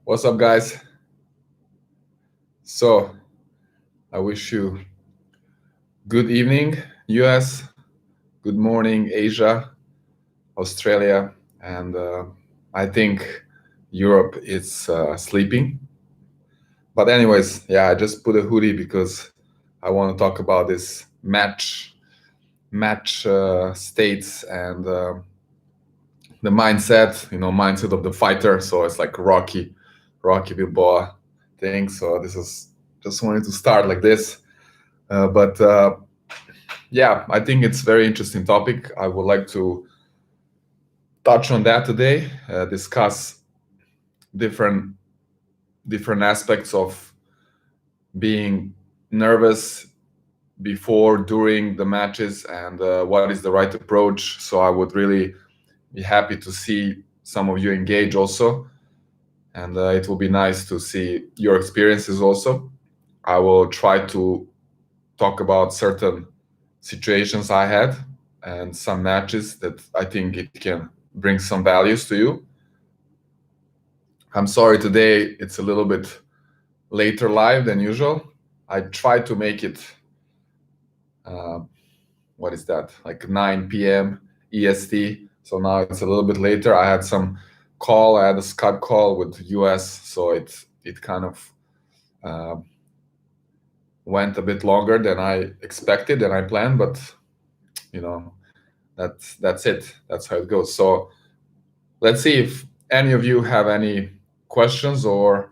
What's up, guys? So, I wish you good evening, US, good morning, Asia, Australia, and I think Europe is sleeping. But, anyways, yeah, I just put a hoodie because I want to talk about this match states and the mindset of the fighter. So it's like Rocky Balboa thing. So this is just wanted to start like this. But yeah, I think it's very interesting topic. I would like to touch on that today, discuss different different aspects of being nervous before, during the matches, and what is the right approach. So I would really be happy to see some of you engage also, and it will be nice to see your experiences also. I will try to talk about certain situations I had and some matches that I think it can bring some values to you. I'm sorry today it's a little bit later live than usual. I tried to make it, uh, what is that, like 9 p.m. EST. So now it's a little bit later. I had a Skype call with US, so it kind of uh, went a bit longer than I expected and I planned, but you know, that's it. That's how it goes. So let's see if any of you have any questions or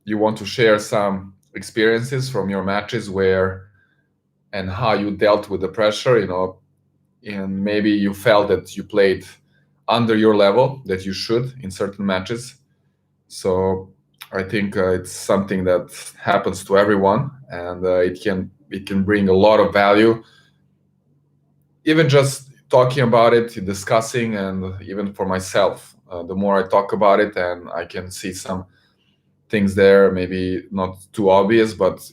you want to share some experiences from your matches where and how you dealt with the pressure, and maybe you felt that you played under your level that you should in certain matches. So I think it's something that happens to everyone, and it can bring a lot of value. Even just talking about it, discussing, and even for myself, the more I talk about it, and I can see some things there, maybe not too obvious, but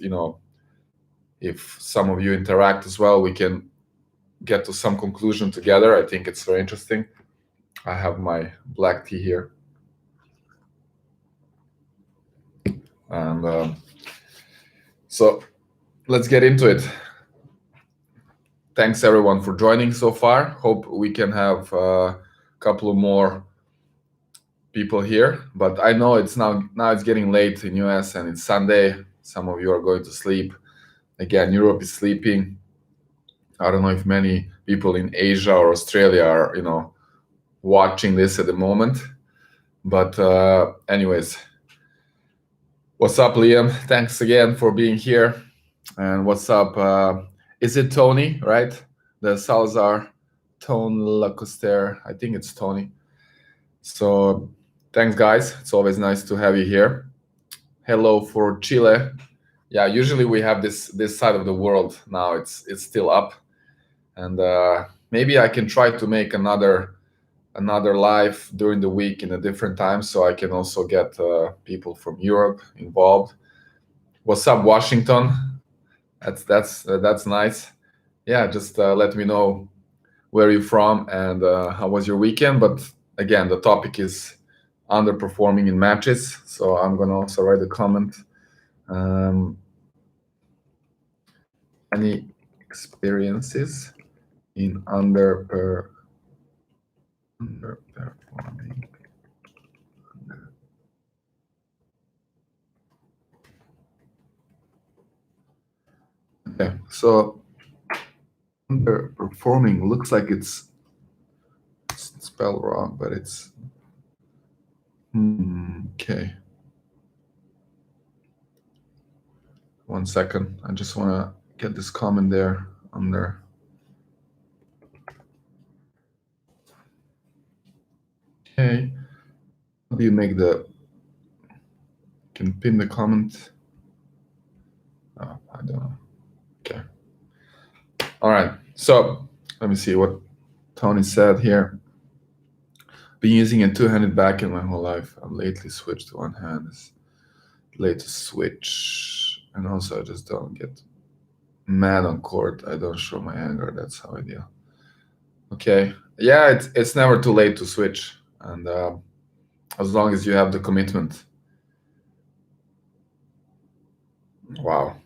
if some of you interact as well, we can get to some conclusion together. I think it's very interesting. I have my black tea here, and so let's get into it. Thanks everyone for joining so far. Hope we can have a couple of more people here, but I know it's now it's getting late in US and it's Sunday. Some of you are going to sleep. Again, Europe is sleeping. I don't know if many people in Asia or Australia are watching this at the moment, but anyways, what's up, Liam? Thanks again for being here. And what's up, is it Tony, right? The Salazar Tone Lacoster, I think it's Tony. So thanks, guys. It's always nice to have you here. Hello for Chile. Yeah, usually we have this side of the world now. It's still up, and maybe I can try to make another live during the week in a different time, so I can also get people from Europe involved. What's up, Washington? That's nice. Yeah, just let me know where you're from and how was your weekend. But again, the topic is underperforming in matches, so I'm gonna also write a comment. Any experiences in underperforming? Okay, so underperforming looks like it's spelled wrong, but it's okay. 1 second. I just want to get this comment there under. Okay. How do you make can pin the comment? Oh, I don't know. Okay. All right. So let me see what Tony said here. Been using a two-handed backhand my whole life. I've lately switched to one hand. It's late to switch. And also I just don't get mad on court. I don't show my anger. That's how I deal. Okay. Yeah, it's never too late to switch. And as long as you have the commitment. Wow.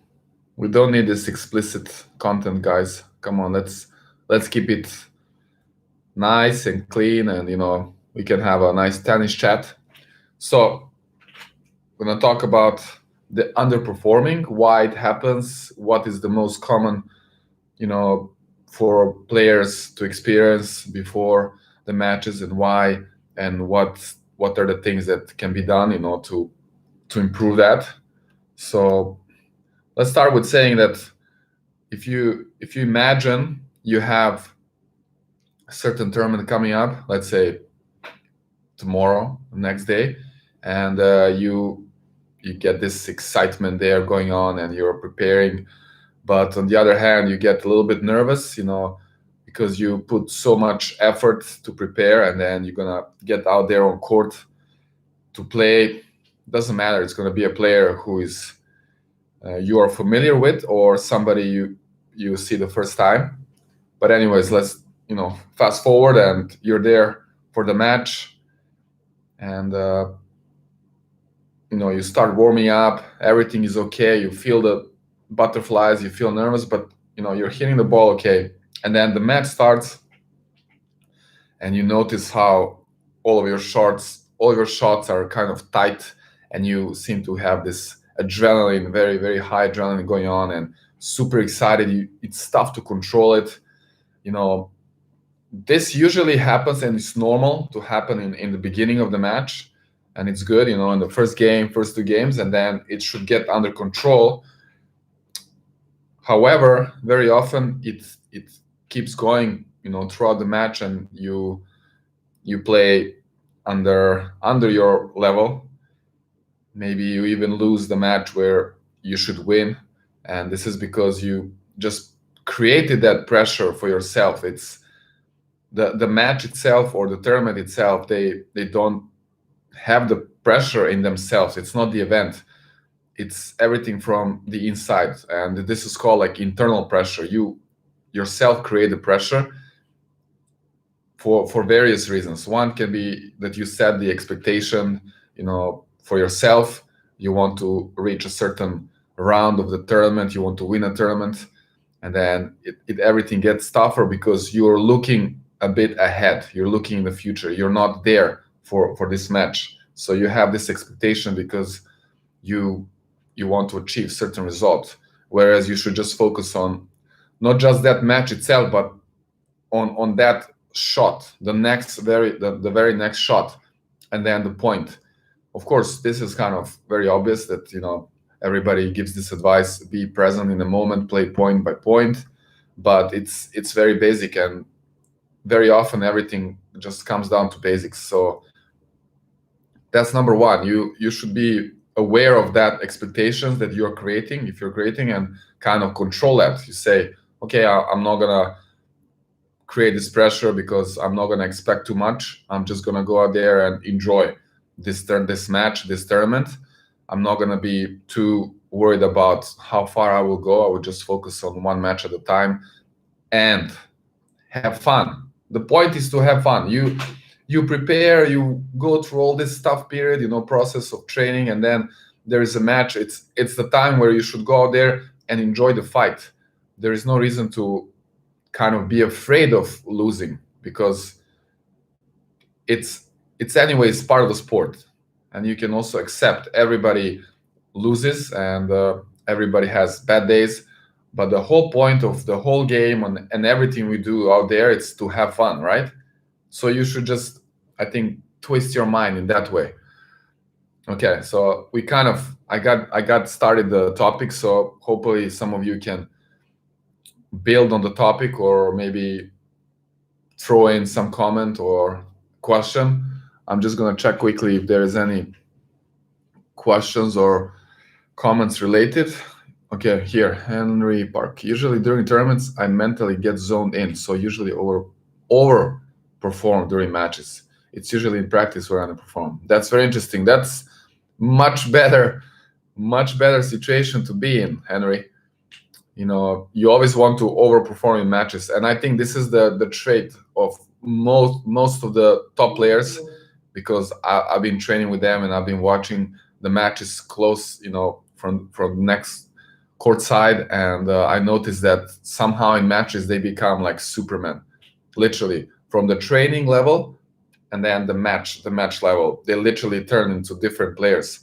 We don't need this explicit content, guys. Come on, let's keep it nice and clean, and we can have a nice tennis chat. So we're gonna talk about the underperforming, why it happens, what is the most common, you know, for players to experience before the matches, and why, and what are the things that can be done, to improve that. So let's start with saying that if you imagine you have a certain tournament coming up, let's say tomorrow, next day, and you get this excitement there going on, and you're preparing. But on the other hand, you get a little bit nervous, because you put so much effort to prepare, and then you're gonna get out there on court to play. Doesn't matter. It's gonna be a player who is you are familiar with, or somebody you see the first time. But anyways, let's fast forward, and you're there for the match, and you start warming up. Everything is okay. You feel the butterflies. You feel nervous, but you're hitting the ball okay. And then the match starts, and you notice how all of your shots are kind of tight, and you seem to have this adrenaline, very very high adrenaline going on, and super excited. It's tough to control it. You know, this usually happens, and it's normal to happen in the beginning of the match, and it's good, in the first game, first two games, and then it should get under control. However, very often it keeps going, throughout the match, and you play under your level. Maybe you even lose the match where you should win, and this is because you just created that pressure for yourself. It's the match itself, or the tournament itself. They don't have the pressure in themselves. It's not the event. It's everything from the inside, and this is called like internal pressure. You yourself create the pressure for various reasons. One can be that you set the expectation, for yourself. You want to reach a certain round of the tournament. You want to win a tournament, and then everything gets tougher because you're looking a bit ahead. You're looking in the future. You're not there for this match, so you have this expectation because you you want to achieve certain results. Whereas you should just focus on not just that match itself, but on that shot, the very next shot, and then the point. Of course, this is kind of very obvious that everybody gives this advice: be present in the moment, play point by point. But it's very basic, and very often everything just comes down to basics. So that's number one. You should be aware of that expectations that you're creating, if you're creating, and kind of control that. You say, okay, I'm not gonna create this pressure because I'm not gonna expect too much. I'm just gonna go out there and enjoy this match, this tournament. I'm not gonna be too worried about how far I will go. I will just focus on one match at a time and have fun. The point is to have fun. You prepare, you go through all this tough period, process of training, and then there is a match. It's the time where you should go out there and enjoy the fight. There is no reason to kind of be afraid of losing, because it's anyways part of the sport, and you can also accept everybody loses, and everybody has bad days. But the whole point of the whole game and everything we do out there, it's to have fun, right? So you should just, I think, twist your mind in that way. Okay, so I got started the topic, so hopefully some of you can build on the topic, or maybe throw in some comment or question. I'm just gonna check quickly if there is any questions or comments related. Okay, here, Henry Park. Usually during tournaments, I mentally get zoned in, so usually overperform during matches. It's usually in practice where I underperform. That's very interesting. That's much better situation to be in, Henry. You always want to overperform in matches, and I think this is the trait of most of the top players, because I've been training with them, and I've been watching the matches close, from next courtside, and I noticed that somehow in matches they become like Superman, literally from the training level, and then the match level, they literally turn into different players.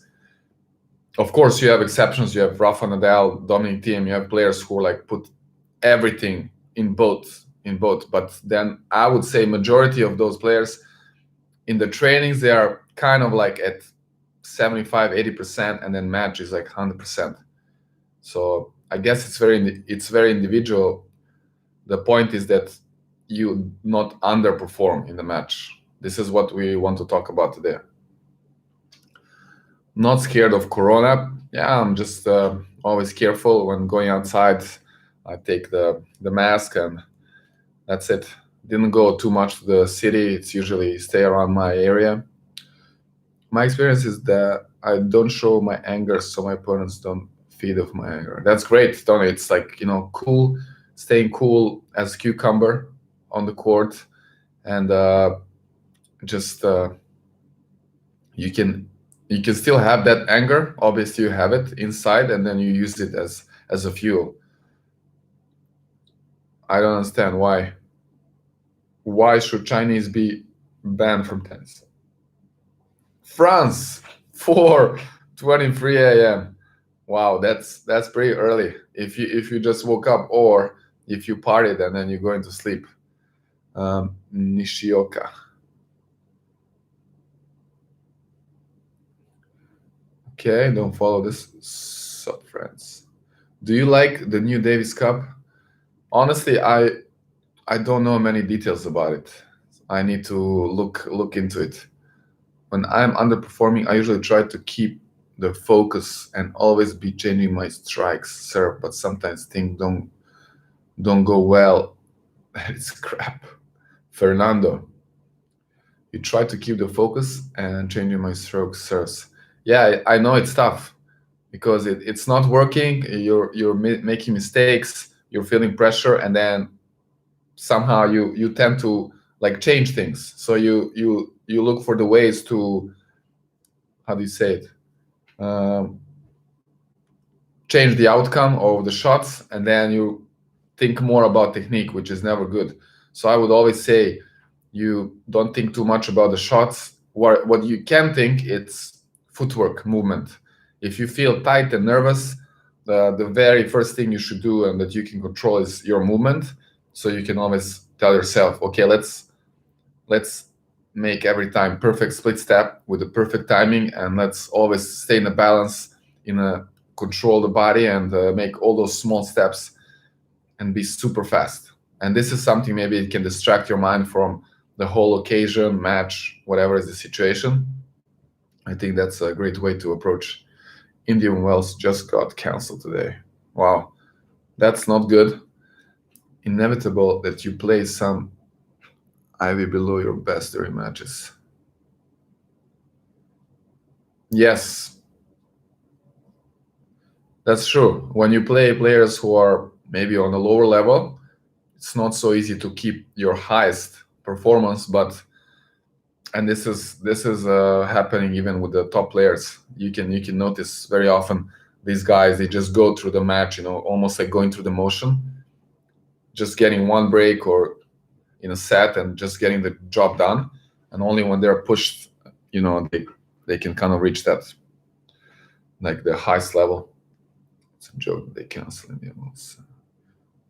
Of course, you have exceptions. You have Rafa Nadal, Dominic Thiem. You have players who like put everything in both. But then I would say majority of those players in the trainings they are kind of like at 75, 80%, and then match is like 100%. So I guess it's very individual. The point is that you not underperform in the match. This is what we want to talk about today. Not scared of corona. Yeah, I'm just always careful when going outside. I take the mask and that's it. Didn't go too much to the city. It's usually stay around my area. My experience is that I don't show my anger, so my opponents don't feed off my anger. That's great, Tony. It's like, cool, staying cool as cucumber on the court, and just you can still have that anger. Obviously, you have it inside, and then you use it as a fuel. I don't understand why. Why should Chinese be banned from tennis? France, 4:23 a.m. Wow, that's pretty early. If you just woke up, or if you partied and then you're going to sleep. Nishioka. Okay, don't follow this. Sup, friends. Do you like the new Davis Cup? Honestly, I don't know many details about it. I need to look into it. When I'm underperforming, I usually try to keep the focus and always be changing my strikes, serve, but sometimes things don't go well. It's crap. Fernando, you try to keep the focus and changing my strokes, serves. Yeah, I know it's tough because it's not working. You're making mistakes. You're feeling pressure, and then somehow you tend to like change things. So you look for the ways to, how do you say it, um, change the outcome of the shots, and then you think more about technique, which is never good. So I would always say you don't think too much about the shots. What you can think, it's footwork, movement. If you feel tight and nervous, the very first thing you should do and that you can control is your movement. So you can always tell yourself, okay, let's make every time perfect split step with the perfect timing, and let's always stay in a balance, in a control the body, and make all those small steps and be super fast. And this is something maybe it can distract your mind from the whole occasion, match, whatever is the situation. I think that's a great way to approach. Indian Wells just got canceled today. Wow, that's not good. Inevitable that you play some Ivy below your best during matches. Yes, that's true. When you play players who are maybe on a lower level, it's not so easy to keep your highest performance. But and this is happening even with the top players. You can notice very often these guys, they just go through the match, almost like going through the motion, just getting one break or in a set and just getting the job done. And only when they're pushed, they can kind of reach that, like the highest level. It's a joke. They cancel in the emotes.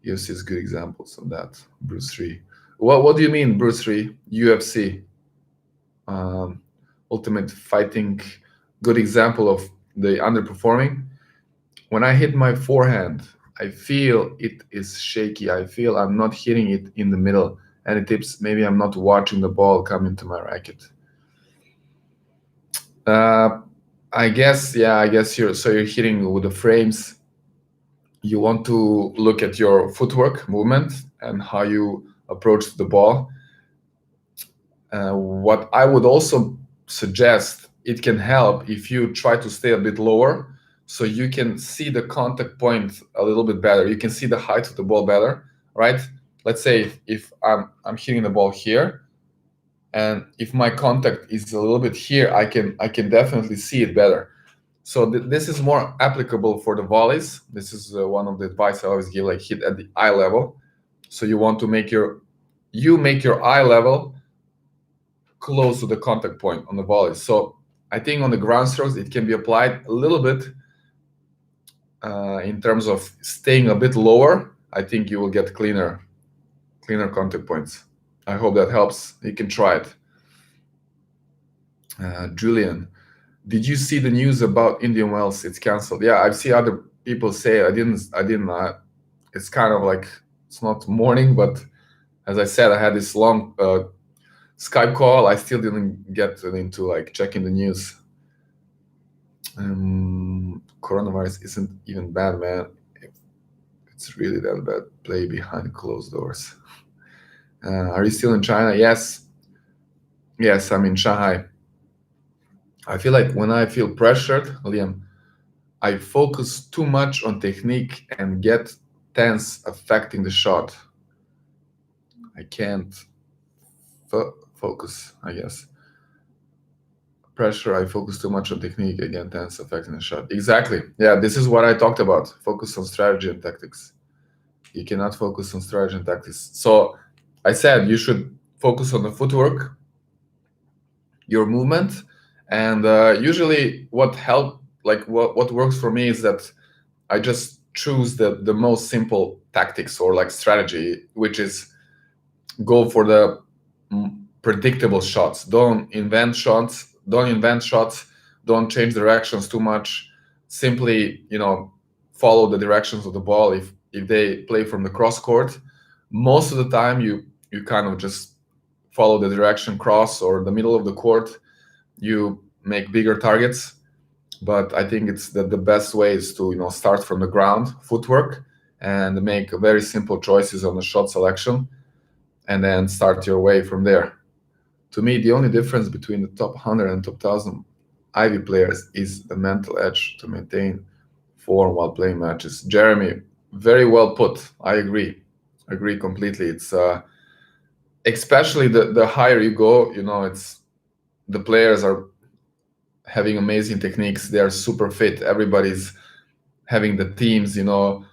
UFC is good examples of that. Bruce Lee. What do you mean, Bruce Lee? UFC, Ultimate Fighting, good example of the underperforming. When I hit my forehand, I feel it is shaky. I feel I'm not hitting it in the middle. Any tips? Maybe I'm not watching the ball come into my racket. I guess you're hitting with the frames. You want to look at your footwork movement and how you approach the ball. What I would also suggest, it can help if you try to stay a bit lower, so you can see the contact point a little bit better. You can see the height of the ball better, right? Let's say if I'm hitting the ball here, and if my contact is a little bit here, I can definitely see it better. So this is more applicable for the volleys. This is one of the advice I always give, like hit at the eye level. So you want to make your eye level close to the contact point on the volleys. So I think on the ground strokes it can be applied a little bit in terms of staying a bit lower. I think you will get cleaner contact points. I hope that helps. You can try it. Julian, did you see the news about Indian Wells? It's canceled. Yeah, I've seen other people say. I didn't. It's kind of like it's not morning, but as I said, I had this long Skype call. I still didn't get into like checking the news. Coronavirus isn't even bad, man. It's really that bad. Play behind closed doors. Are you still in China? Yes. Yes, I'm in Shanghai. I feel like when I feel pressured, Liam, I focus too much on technique and get tense, affecting the shot. I can't focus, I guess. Pressure, I focus too much on technique, again, tense, affecting the shot. Exactly. Yeah, this is what I talked about. Focus on strategy and tactics. You cannot focus on strategy and tactics. So I said you should focus on the footwork, your movement, and usually what works for me is that I just choose the most simple tactics or like strategy, which is go for the predictable shots. Don't invent shots. Don't change directions too much. Simply, follow the directions of the ball. If they play from the cross court, most of the time you kind of just follow the direction cross or the middle of the court. You make bigger targets, but I think it's the best way is to start from the ground, footwork, and make very simple choices on the shot selection, and then start your way from there. To me, the only difference between the top 100 and top 1000 Ivy players is the mental edge to maintain form while playing matches. Jeremy, very well put. I agree completely. It's especially the higher you go, it's the players are having amazing techniques. They are super fit. Everybody's having the teams, the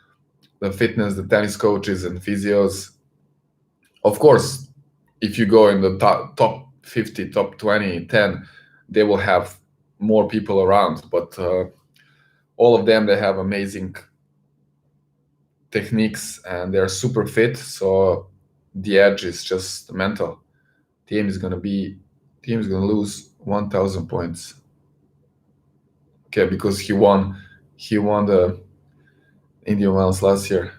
fitness, the tennis coaches and physios. Of course, if you go in the top 50, top 20, 10, they will have more people around. But all of them, they have amazing techniques and they're super fit. So the edge is just mental. Team is gonna lose 1,000 points. Okay, because he won the Indian Wells last year.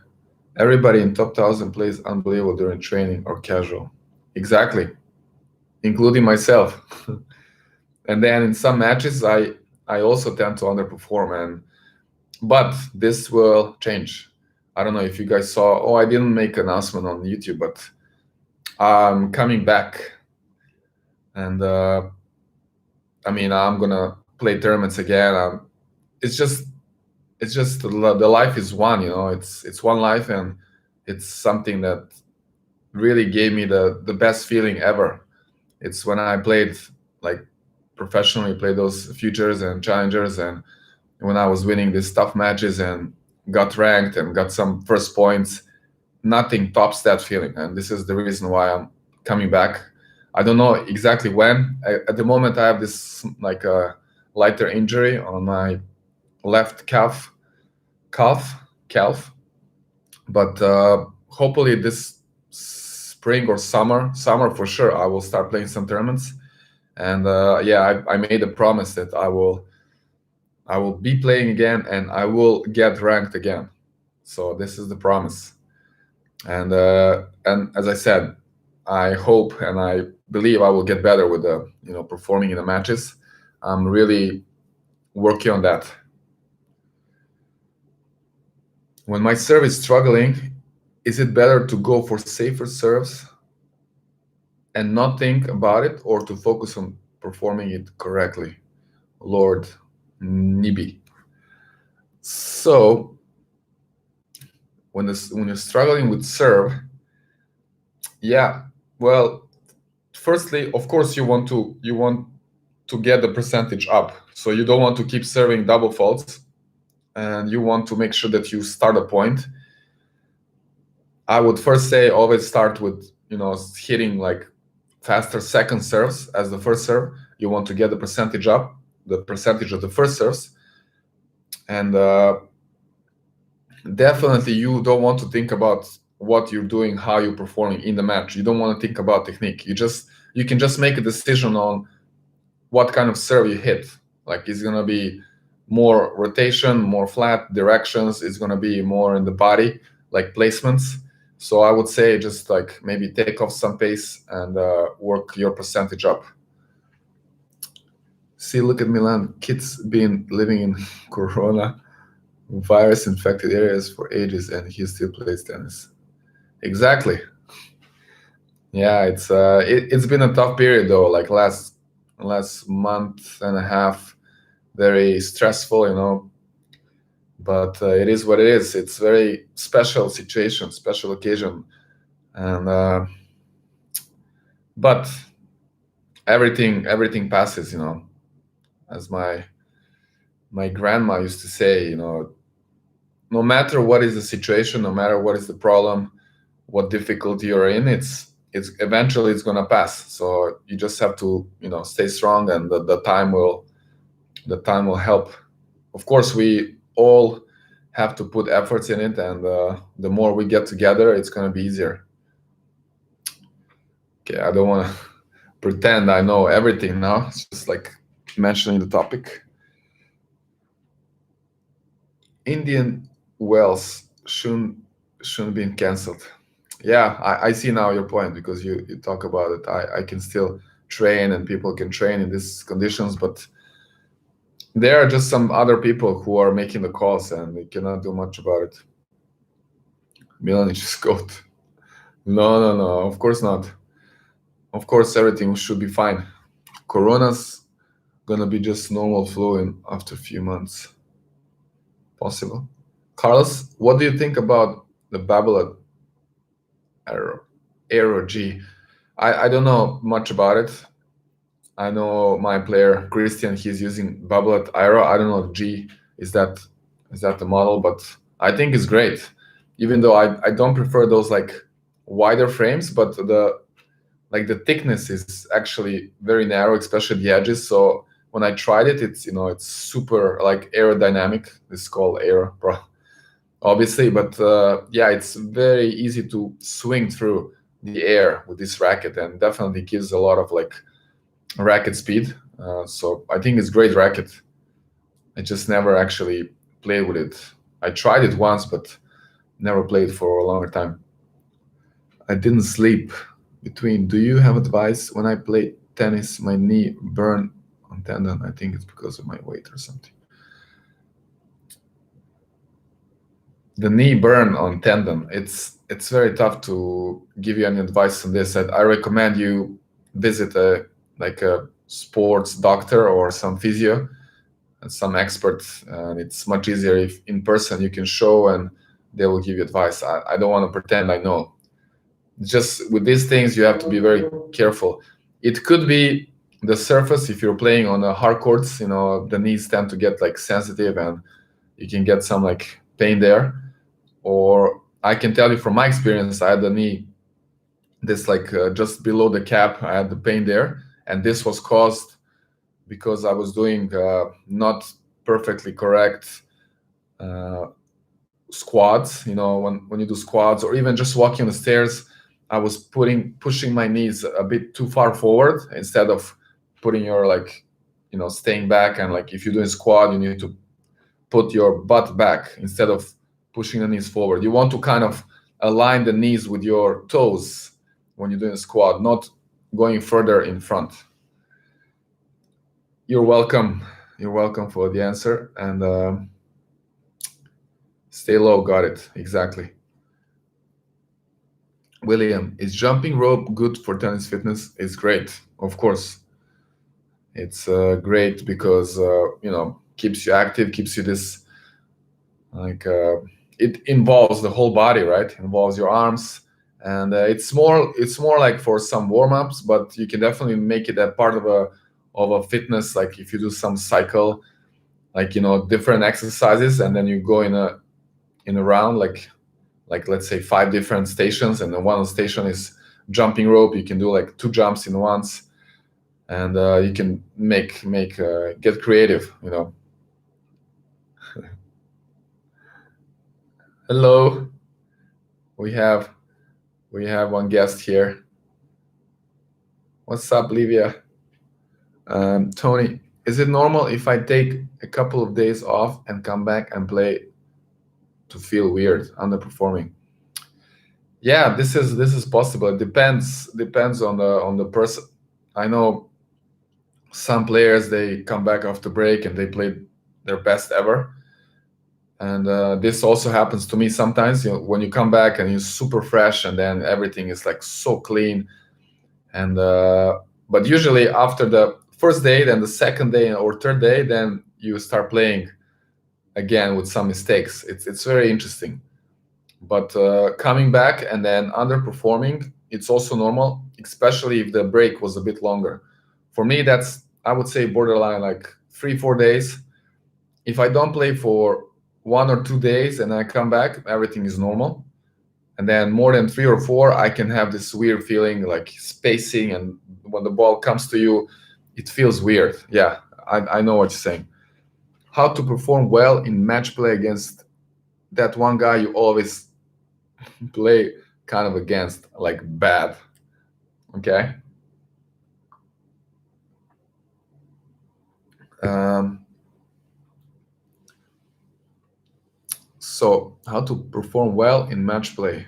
Everybody in top 1000 plays unbelievable during training or casual. Exactly, including myself. And then in some matches, I also tend to underperform, but this will change. I don't know if you guys saw. Oh, I didn't make an announcement on YouTube, but I'm coming back, and I'm gonna play tournaments again. It's just the life is one. It's one life, and it's something that really gave me the best feeling ever. It's when I played like professionally, played those futures and challengers, and when I was winning these tough matches and got ranked and got some first points. Nothing tops that feeling, and this is the reason why I'm coming back. I don't know exactly when. At the moment, I have this like a lighter injury on my left calf, but hopefully this spring or summer for sure, I will start playing some tournaments. And I made a promise that I will be playing again and I will get ranked again. So this is the promise. And as I said, I hope and I believe I will get better with the performing in the matches. I'm really working on that. When my serve is struggling, is it better to go for safer serves and not think about it, or to focus on performing it correctly? Lord Nibi. So when you're struggling with serve, well, firstly, of course, you want to get the percentage up. So you don't want to keep serving double faults, and you want to make sure that you start a point. I would first say always start with, hitting like faster second serves as the first serve. You want to get the percentage up, the percentage of the first serves, and definitely you don't want to think about what you're doing, how you're performing in the match. You don't want to think about technique. You can just make a decision on what kind of serve you hit. Like, it's gonna be more rotation, more flat directions. It's gonna be more in the body, like placements. So I would say just like maybe take off some pace and work your percentage up. See, look at Milan. Kids been living in Corona virus infected areas for ages, and he still plays tennis. Exactly. Yeah, it's been a tough period though. Like last month and a half, very stressful, but it is what it is. It's very special situation, special occasion, and but everything passes, as my grandma used to say, no matter what is the situation, no matter what is the problem, what difficulty you're in, it's eventually it's gonna pass. So you just have to, stay strong, and the time will help. Of course, we all have to put efforts in it, and the more we get together, it's gonna be easier. Okay, I don't want to pretend I know everything now. It's just like mentioning the topic. Indian wells shouldn't be canceled. Yeah, I see now your point, because you talk about it. I can still train, and people can train in these conditions, but there are just some other people who are making the calls, and we cannot do much about it. Milan is just goat. No, of course not. Of course, everything should be fine. Corona's gonna be just normal flu after a few months. Possible. Carlos, what do you think about the Babolat Aero G? I don't know much about it. I know my player Christian, he's using Babolat Aero. I don't know if G is that the model, but I think it's great. Even though I don't prefer those like wider frames, but the thickness is actually very narrow, especially the edges. So when I tried it, it's super like aerodynamic. It's called aero, obviously, but yeah, it's very easy to swing through the air with this racket, and definitely gives a lot of like racket speed. So I think it's great racket. I just never actually played with it. I tried it once, but never played for a longer time. I didn't sleep between. Do you have advice? When I play tennis, my knee burned on tendon. I think it's because of my weight or something. The knee burn on tendon. It's very tough to give you any advice on this. I recommend you visit a sports doctor or some physio and some expert. And it's much easier if in person you can show and they will give you advice. I don't want to pretend I know. Just with these things, you have to be very careful. It could be the surface. If you're playing on a hard courts, the knees tend to get like sensitive, and you can get some like pain there. Or I can tell you from my experience, I had the knee this like just below the cap. I had the pain there, and this was caused because I was doing not perfectly correct squats. When you do squats, or even just walking on the stairs, I was pushing my knees a bit too far forward instead of putting your staying back. And like if you're doing squat, you need to put your butt back instead of pushing the knees forward. You want to kind of align the knees with your toes when you're doing a squat, not going further in front. You're welcome. You're welcome for the answer. And stay low. Got it. Exactly. William, is jumping rope good for tennis fitness? It's great, of course. It's great because keeps you active, keeps you this it involves the whole body, right? It involves your arms, and it's more like for some warm-ups, but you can definitely make it a part of a of a fitness, like if you do some cycle, like different exercises, and then you go in a round, like let's say 5 different stations, and then one station is jumping rope. You can do like 2 jumps in once, and you can make get creative. Hello, we have one guest here. What's up, Livia? Tony, is it normal if I take a couple of days off and come back and play to feel weird, underperforming? Yeah, this is possible. It depends on the person. I know some players, they come back after break and they play their best ever, and this also happens to me sometimes. When you come back and you're super fresh, and then everything is like so clean, and but usually after the first day, then the second day or third day, then you start playing again with some mistakes. It's very interesting. But coming back and then underperforming, it's also normal, especially if the break was a bit longer. For me, that's, I would say, borderline like 3 4 days. If I don't play for 1 or 2 days and I come back, everything is normal. And then more than 3 or 4, I can have this weird feeling like spacing, and when the ball comes to you, it feels weird. Yeah, I know what you're saying. How to perform well in match play against that one guy you always play kind of against, like bad. Okay. So how to perform well in match play?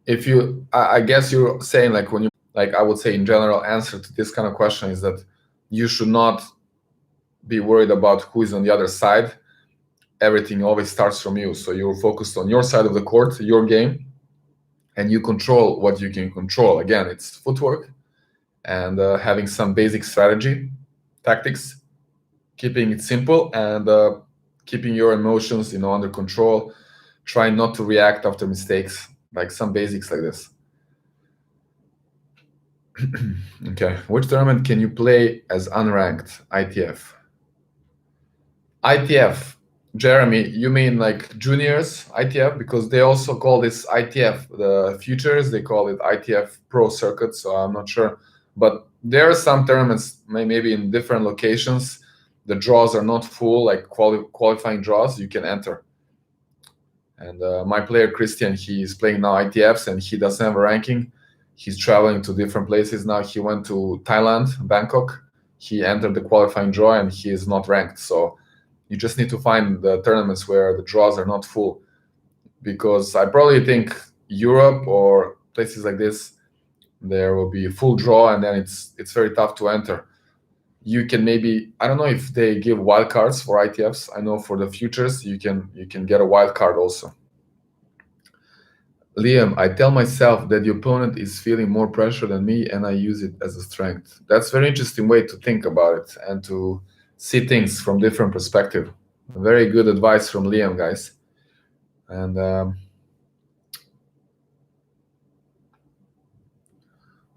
If you, I guess you're saying, like, when you, like, I would say in general answer to this kind of question is that you should not be worried about who is on the other side. Everything always starts from you. So you're focused on your side of the court, your game, and you control what you can control. Again, it's footwork and having some basic strategy, tactics, keeping it simple, and keeping your emotions, under control. Try not to react after mistakes, like some basics like this. Okay, which tournament can you play as unranked? ITF. ITF, Jeremy, you mean like juniors ITF? Because they also call this ITF the futures. They call it ITF Pro Circuit. So I'm not sure, but there are some tournaments maybe in different locations. The draws are not full, like qualifying draws. You can enter. And my player Christian, he's playing now ITFs, and he doesn't have a ranking. He's traveling to different places now. He went to Thailand, Bangkok. He entered the qualifying draw, and he is not ranked. So you just need to find the tournaments where the draws are not full, because I probably think Europe or places like this, there will be a full draw, and then it's very tough to enter. You can maybe, I don't know if they give wild cards for ITFs. I know for the futures you can get a wild card also. Liam, I tell myself that the opponent is feeling more pressure than me, and I use it as a strength. That's a very interesting way to think about it and to see things from different perspective. Very good advice from Liam, guys. And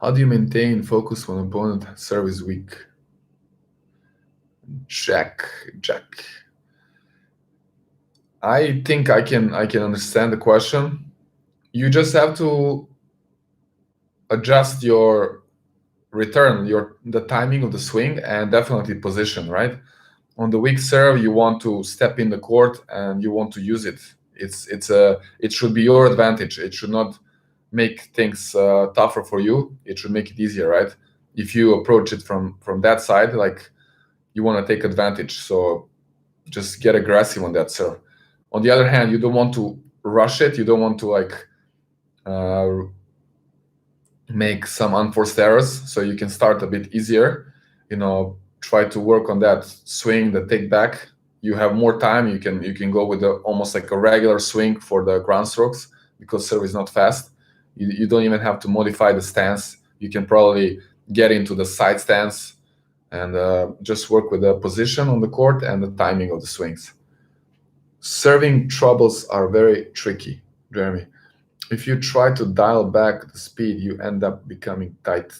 how do you maintain focus when opponent serve is weak? Jack. I think I can understand the question. You just have to adjust your return, the timing of the swing, and definitely position, right? On the weak serve, you want to step in the court and you want to use it. It should be your advantage. It should not make things tougher for you. It should make it easier, right? If you approach it from that side, like, you want to take advantage, so just get aggressive on that serve. On the other hand, you don't want to rush it. You don't want to like make some unforced errors, so you can start a bit easier. Try to work on that swing, the take back. You have more time. You can go with almost like a regular swing for the ground strokes, because serve is not fast. You don't even have to modify the stance. You can probably get into the side stance and just work with the position on the court and the timing of the swings. Serving troubles are very tricky, Jeremy. If you try to dial back the speed, you end up becoming tight.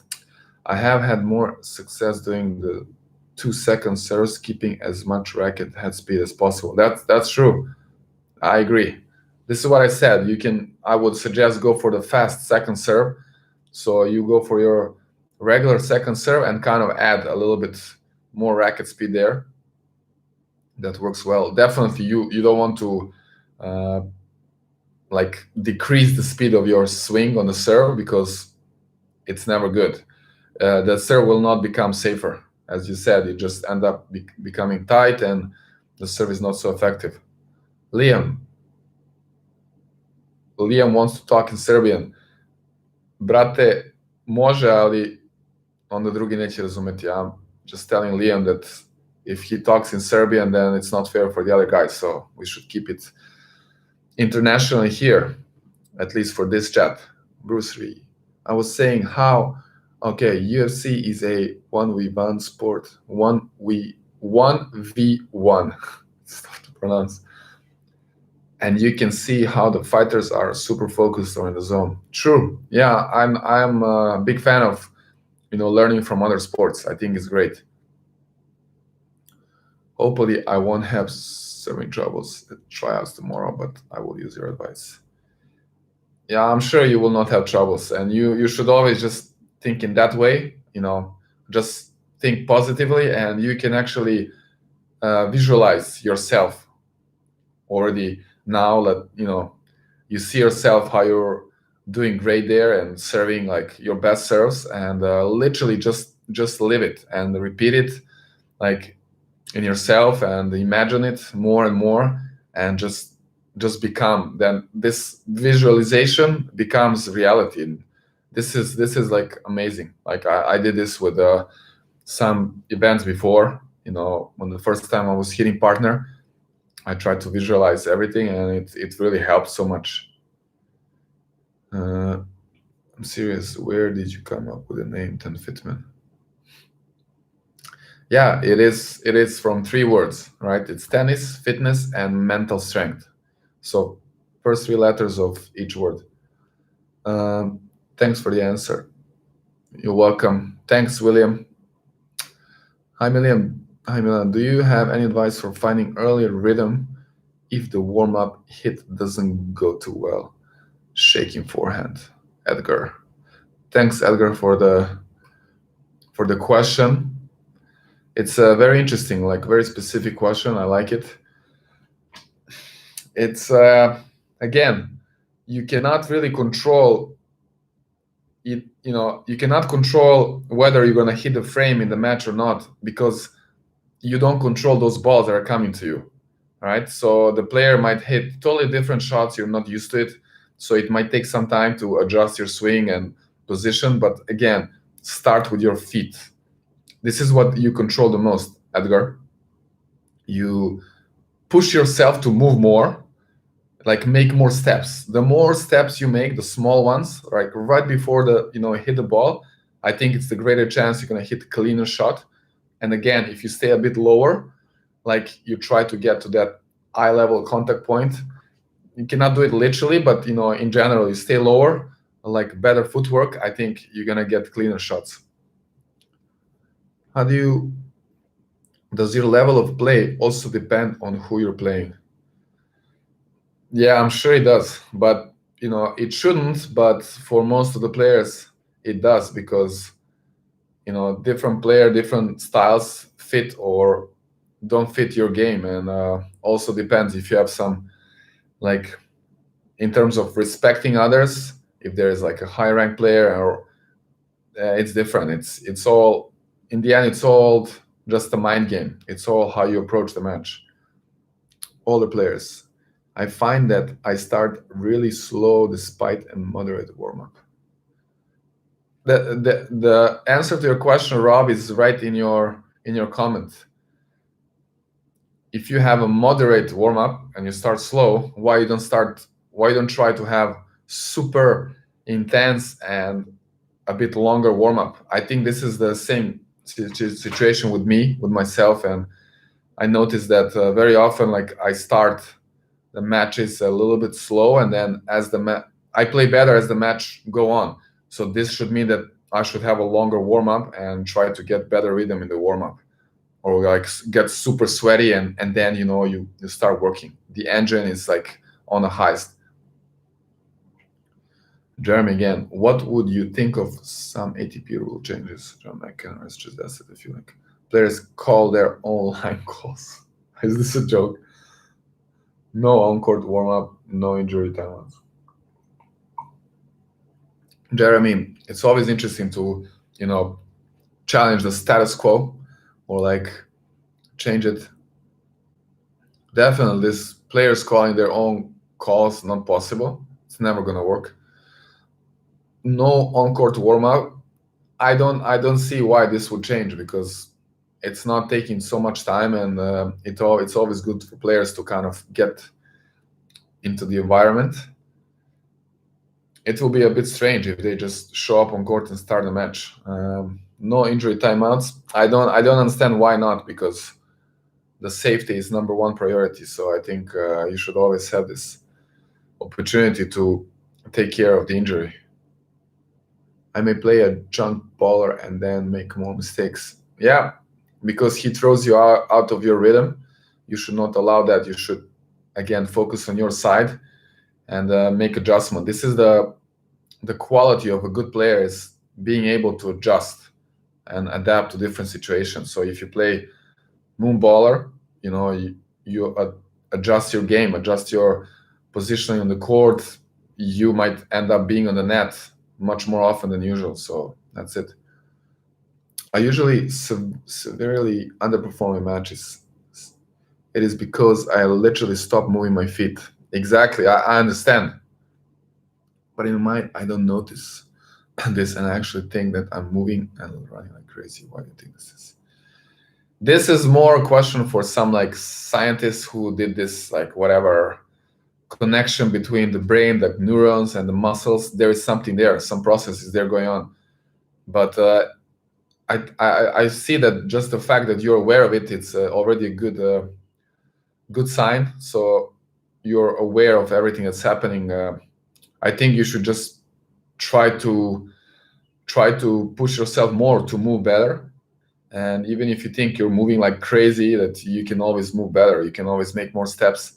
I have had more success doing the 2 second serves, keeping as much racket head speed as possible. That's true. I agree. This is what I said. I would suggest go for the fast second serve. So you go for your regular second serve and kind of add a little bit more racket speed there. That works well. Definitely, you don't want to uh, like decrease the speed of your swing on the serve, because it's never good. The serve will not become safer. As you said, you just end up becoming tight, and the serve is not so effective. Liam. Liam wants to talk in Serbian. Brate, može, ali onda drugi neće razumeti. I'm just telling Liam that if he talks in Serbian, then it's not fair for the other guys. So we should keep it internationally here, at least for this chat. Bruce Lee. I was saying how, okay, UFC is a 1v1 sport. 1v1. It's tough to pronounce. And you can see how the fighters are super focused or in the zone. True. Yeah, I'm a big fan of learning from other sports. I think it's great. Hopefully, I won't have serving troubles at tryouts tomorrow, but I will use your advice. Yeah, I'm sure you will not have troubles, and you should always just think in that way. Just think positively, and you can actually visualize yourself already now that you see yourself how you're doing great there and serving like your best serves, and literally just live it and repeat it like in yourself and imagine it more and more, and just become. Then this visualization becomes reality. And this is like amazing. Like I did this with some events before. When the first time I was hitting partner, I tried to visualize everything, and it really helped so much. I'm serious. Where did you come up with the name TENFITMEN? Yeah, it is from 3 words, right? It's tennis, fitness, and mental strength. So first 3 letters of each word. Thanks for the answer. You're welcome. Thanks, William. Hi, William. Hi, Milan. Do you have any advice for finding earlier rhythm if the warm-up hit doesn't go too well? Shaking forehand. Edgar. Thanks, Edgar, for the question. It's a very interesting, like very specific question. I like it. It's again, you cannot really control it. You cannot control whether you're gonna hit the frame in the match or not, because you don't control those balls that are coming to you, right? So the player might hit totally different shots. You're not used to it, so it might take some time to adjust your swing and position. But again, start with your feet. This is what you control the most, Edgar. You push yourself to move more, like make more steps. The more steps you make, the small ones, like right before hit the ball, I think it's the greater chance you're gonna hit a cleaner shot. And again, if you stay a bit lower, like you try to get to that eye level contact point, you cannot do it literally, but in general, you stay lower, like better footwork, I think you're gonna get cleaner shots. Does your level of play also depend on who you're playing? Yeah, I'm sure it does, but it shouldn't. But for most of the players, it does, because different player, different styles fit or don't fit your game, and also depends if you have some, like, in terms of respecting others. If there is like a high rank player, or it's different. It's all, in the end, it's all just a mind game. It's all how you approach the match. All the players. I find that I start really slow despite a moderate warm-up. The answer to your question, Rob, is right in your comment. If you have a moderate warm-up and you start slow, why you don't try to have super intense and a bit longer warm-up? I think this is the same situation with myself, and I noticed that very often, like, I start the matches a little bit slow, and then as I play better as the match go on. So this should mean that I should have a longer warm up and try to get better rhythm in the warm up, or like get super sweaty, and then you start working. The engine is like on the highest. Jeremy again, what would you think of some ATP rule changes? John McKenna has just asked if you like players call their own line calls. Is this a joke? No on-court warm-up, no injury timeouts. Jeremy, it's always interesting to, challenge the status quo or like change it. Definitely, this players calling their own calls not possible. It's never gonna work. No on-court warm-up. I don't see why this would change, because it's not taking so much time, and it's always good for players to kind of get into the environment. It will be a bit strange if they just show up on court and start the match. No injury timeouts. I don't understand why not, because the safety is number one priority. So I think you should always have this opportunity to take care of the injury. I may play a junk baller and then make more mistakes. Yeah, because he throws you out of your rhythm. You should not allow that. You should, again, focus on your side and make adjustment. This is the quality of a good player, is being able to adjust and adapt to different situations. So if you play moon baller, you adjust your game, adjust your positioning on the court. You might end up being on the net much more often than usual. So that's it. I usually severely underperforming matches. It is because I literally stop moving my feet. Exactly, I understand. But in my mind, I don't notice this, and I actually think that I'm moving and running like crazy. Why do you think this is? This is more a question for some like scientists who did this, like whatever connection between the brain, the neurons, and the muscles. There is something there, some processes there going on. But I see that just the fact that you're aware of it, it's already a good sign. So you're aware of everything that's happening. I think you should just try to push yourself more to move better. And even if you think you're moving like crazy, that you can always move better. You can always make more steps.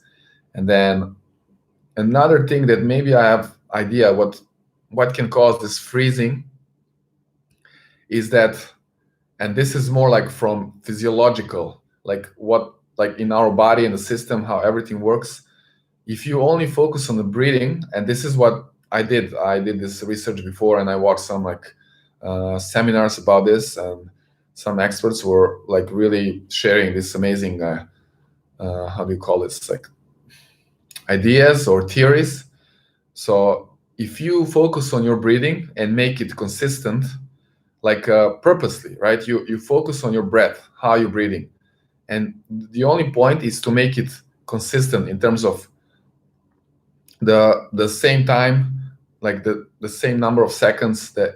And then another thing that maybe I have idea what can cause this freezing is that, and this is more like from physiological, like what, like in our body and the system, how everything works. If you only focus on the breathing, and this is what I did this research before, and I watched some like seminars about this, and some experts were like really sharing this amazing how do you call it, like ideas or theories. So if you focus on your breathing and make it consistent, like purposely, right? You focus on your breath, how you're breathing, and the only point is to make it consistent in terms of the same time, like the same number of seconds that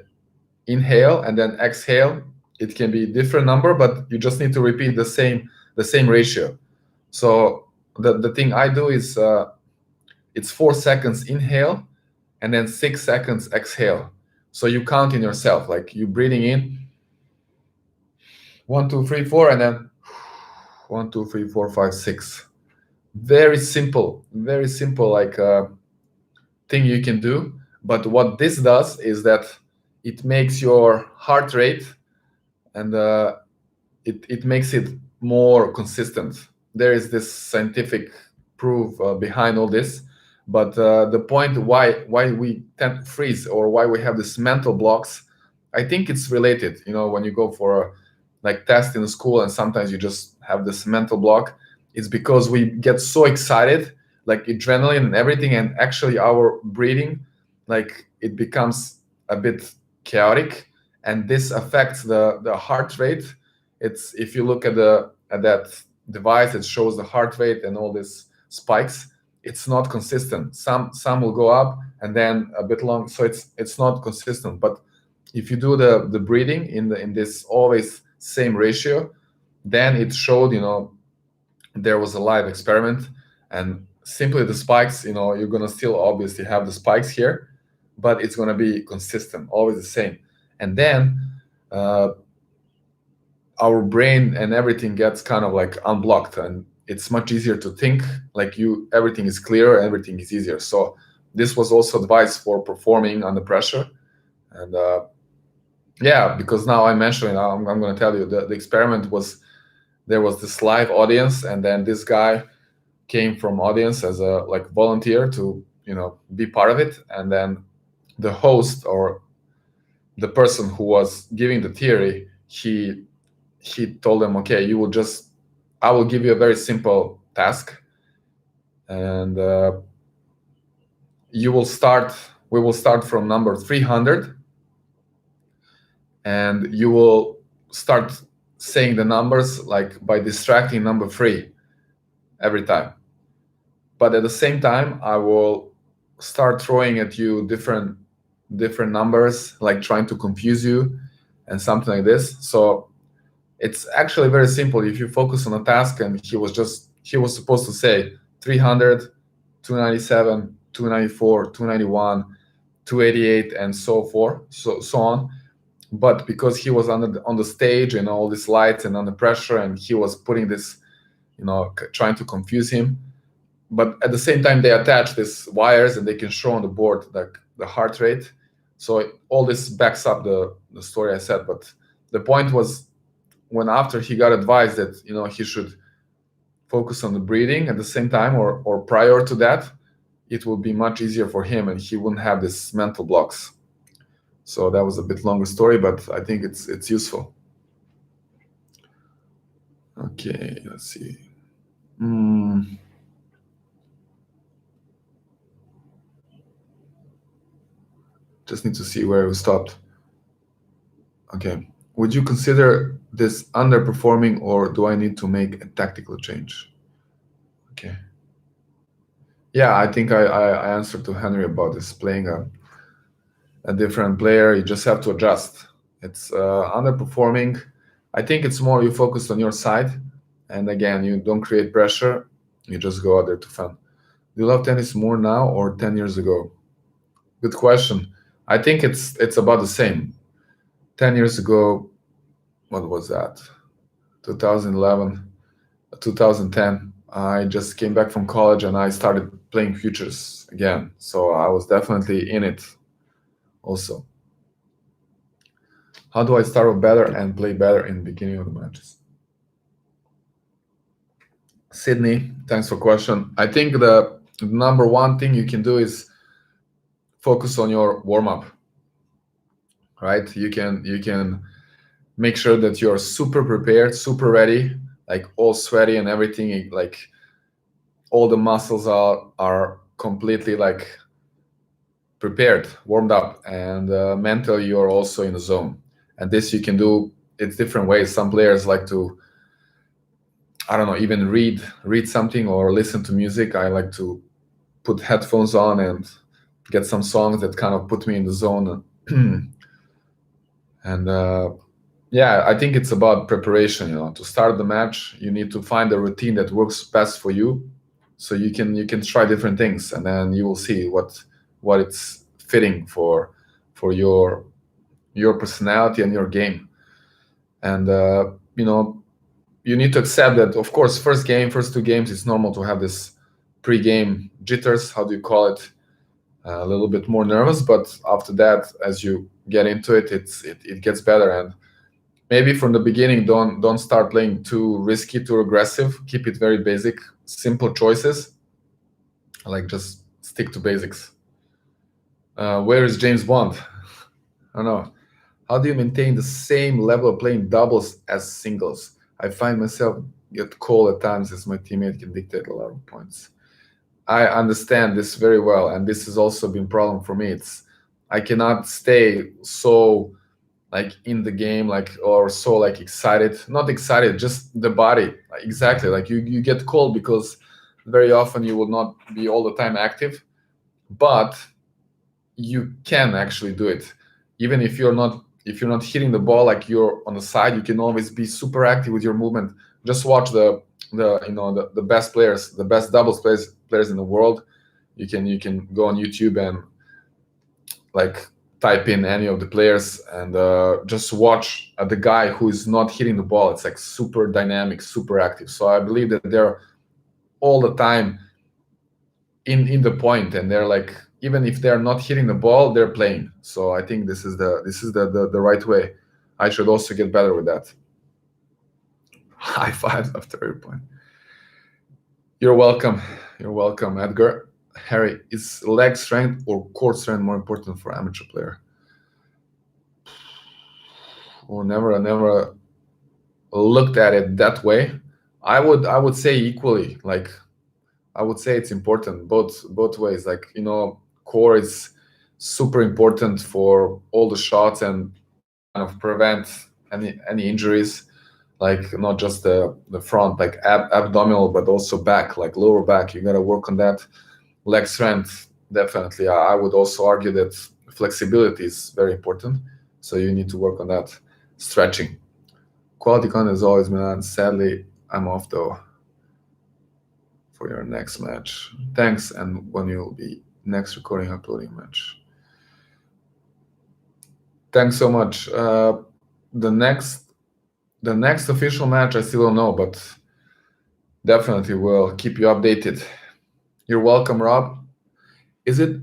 inhale and then exhale. It can be different number, but you just need to repeat the same ratio. So the thing I do is it's 4 seconds inhale and then 6 seconds exhale. So you count in yourself, like you breathing in 1, 2, 3, 4, and then 1, 2, 3, 4, 5, 6. Very simple, like thing you can do. But what this does is that it makes your heart rate, and it makes it more consistent. There is this scientific proof behind all this. But the point why we tend to freeze, or why we have these mental blocks, I think it's related. When you go for a like test in school and sometimes you just have this mental block, it's because we get so excited, like adrenaline and everything, and actually our breathing, like it becomes a bit chaotic, and this affects the heart rate. It's, if you look at that device, it shows the heart rate and all these spikes. It's not consistent. Some will go up and then a bit long, so it's not consistent. But if you do the breathing in this always same ratio, then it showed, there was a live experiment, and simply the spikes, you're gonna still obviously have the spikes here, but it's gonna be consistent, always the same. And then uh, our brain and everything gets kind of like unblocked, and it's much easier to think, like you everything is clear, everything is easier. So this was also advice for performing under pressure. And yeah, because now I mentioned it, I'm going to tell you the experiment was, there was this live audience, and then this guy came from audience as a like volunteer to, you know, be part of it. And then the host, or the person who was giving the theory, he told them, okay, you will just, I will give you a very simple task, and you will start, we will start from number 300, and you will start saying the numbers like by distracting number 3 every time. But at the same time, I will start throwing at you different numbers, like trying to confuse you and something like this. So it's actually very simple if you focus on a task. And he was supposed to say 300, 297, 294, 291, 288, and so forth, so on. But because he was on the stage and all these lights and under pressure, and he was putting this, you know, trying to confuse him. But at the same time, they attach these wires, and they can show on the board like the heart rate. So all this backs up the story I said. But the point was, when after he got advised that, you know, he should focus on the breathing at the same time, or prior to that, it will be much easier for him, and he wouldn't have this mental blocks. So that was a bit longer story, but I think it's useful. Okay, let's see. Just need to see where we stopped. Okay. Would you consider this underperforming, or do I need to make a tactical change? Okay. Yeah, I think I answered to Henry about this, playing a different player. You just have to adjust. It's underperforming. I think it's more you focus on your side, and again, you don't create pressure. You just go out there to fun. Do you love tennis more now or 10 years ago? Good question. I think it's about the same. 10 years ago, what was that? 2011, 2010. I just came back from college and I started playing futures again. So I was definitely in it also. How do I start off better and play better in the beginning of the matches? Sydney, thanks for question. I think the number one thing you can do is focus on your warm-up, right? You can make sure that you're super prepared, super ready, like all sweaty and everything, like all the muscles are completely like prepared, warmed up, and mentally you're also in the zone. And this you can do, it's different ways. Some players like to, I don't know, even read something or listen to music. I like to put headphones on and get some songs that kind of put me in the zone. And yeah, I think it's about preparation. You know, to start the match, you need to find a routine that works best for you, so you can try different things, and then you will see what it's fitting for your personality and your game. And you know, you need to accept that, of course, first game, first 2 games, it's normal to have this pre-game jitters. How do you call it? A little bit more nervous, but after that, as you get into it, it gets better. And maybe from the beginning, don't start playing too risky, too aggressive. Keep it very basic, simple choices. Like just stick to basics. Where is James Bond? I don't know. How do you maintain the same level of playing doubles as singles? I find myself get cold at times as my teammate can dictate a lot of points. I understand this very well, and this has also been a problem for me. I cannot stay so like in the game, like, or so like excited. Not excited, just the body. Exactly, like you get cold because very often you will not be all the time active, but you can actually do it. Even if you're not hitting the ball, like you're on the side, you can always be super active with your movement. Just watch the the best players, the best doubles players in the world. You can go on YouTube and like type in any of the players and just watch the guy who is not hitting the ball. It's like super dynamic, super active. So I believe that they're all the time in the point, and they're like, even if they're not hitting the ball, they're playing. So I think this is the right way. I should also get better with that. High fives after every point. You're welcome. You're welcome, Edgar. Harry, is leg strength or core strength more important for amateur player? Or never looked at it that way. I would say equally. Like I would say it's important both ways. Like core is super important for all the shots and kind of prevent any injuries. Like not just the front, like abdominal, but also back, like lower back. You gotta work on that. Leg strength, definitely. I would also argue that flexibility is very important. So you need to work on that. Stretching. Quality content is always, man. Sadly, I'm off though for your next match. Thanks, and when you'll be next recording, uploading match. Thanks so much. The next official match, I still don't know, but definitely will keep you updated. You're welcome, Rob. Is it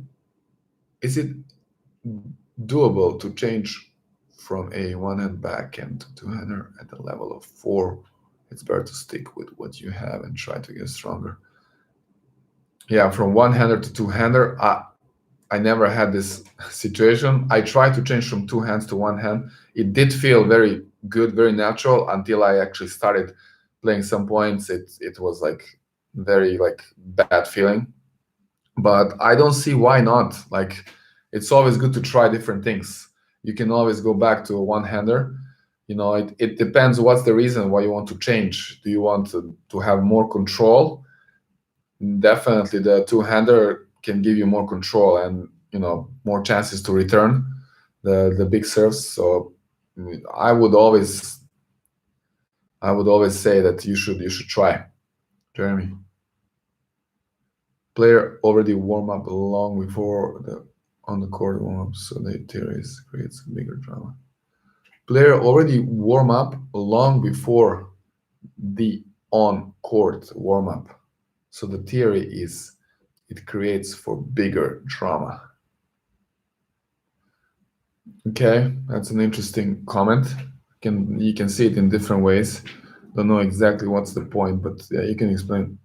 doable to change from a one-hand backhand to two-hander at the level of 4? It's better to stick with what you have and try to get stronger. Yeah, from one-hander to two-hander, I never had this situation. I tried to change from two hands to one hand. It did feel very good, very natural until I actually started playing some points. It was like very like bad feeling. But I don't see why not. Like it's always good to try different things. You can always go back to a one-hander. It depends what's the reason why you want to change. Do you want to have more control? Definitely the two-hander can give you more control and more chances to return the big serves. So I would always say that you should try. Jeremy, player already warm up long before the on the court warm up, so the theories creates bigger drama. Player already warm up long before the on court warm up, so the theory is it creates for bigger drama. Okay, that's an interesting comment. You can see it in different ways. Don't know exactly what's the point, but yeah, you can explain.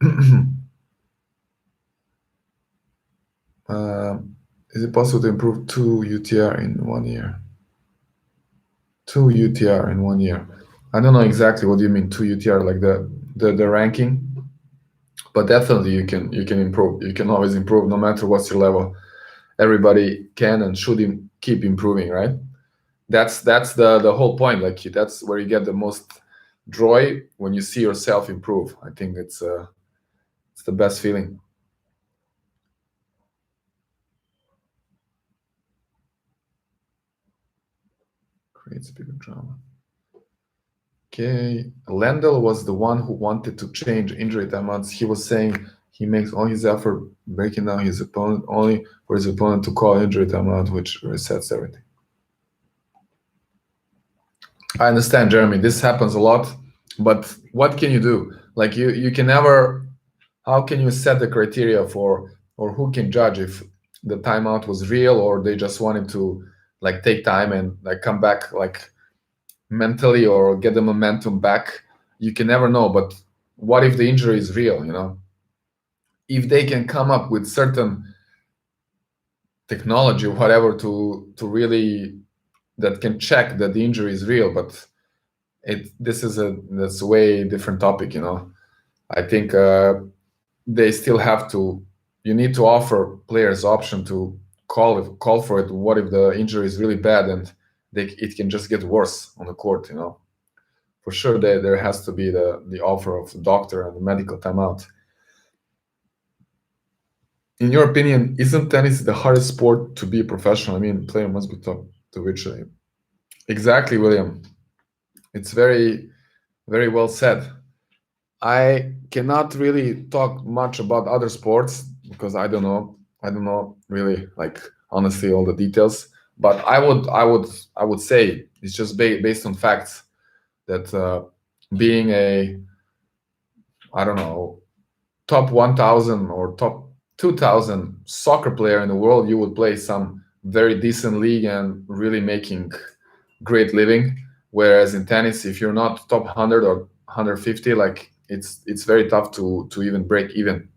Is it possible to improve 2 UTR in 1 year? 2 UTR in 1 year. I don't know exactly what you mean 2 UTR, like the ranking, but definitely you can improve. You can always improve no matter what's your level. Everybody can and should keep improving, right? That's the whole point. Like that's where you get the most joy, when you see yourself improve. I think it's the best feeling. Creates bigger drama. Okay, Lendl was the one who wanted to change injury timeouts. He was saying he makes all his effort breaking down his opponent only for his opponent to call injury timeout, which resets everything. I understand, Jeremy. This happens a lot, but what can you do? Like you can never. How can you set the criteria for, or who can judge if the timeout was real or they just wanted to like take time and like come back like mentally or get the momentum back? You can never know. But what if the injury is real? If they can come up with certain technology or whatever to really that can check that the injury is real, but that's a way different topic. I think they still have to. You need to offer players option to call for it. What if the injury is really bad and it can just get worse on the court? For sure, there has to be the offer of the doctor and the medical timeout. In your opinion, isn't tennis the hardest sport to be a professional? I mean, player must be top to reach it. Exactly, William. It's very, very well said. I cannot really talk much about other sports because I don't know really, like, honestly, all the details. But I would say it's just based on facts that being a, I don't know, top 1,000 or top 2,000 soccer player in the world, you would play some very decent league and really making great living. Whereas in tennis, if you're not top 100 or 150, like it's very tough to even break even.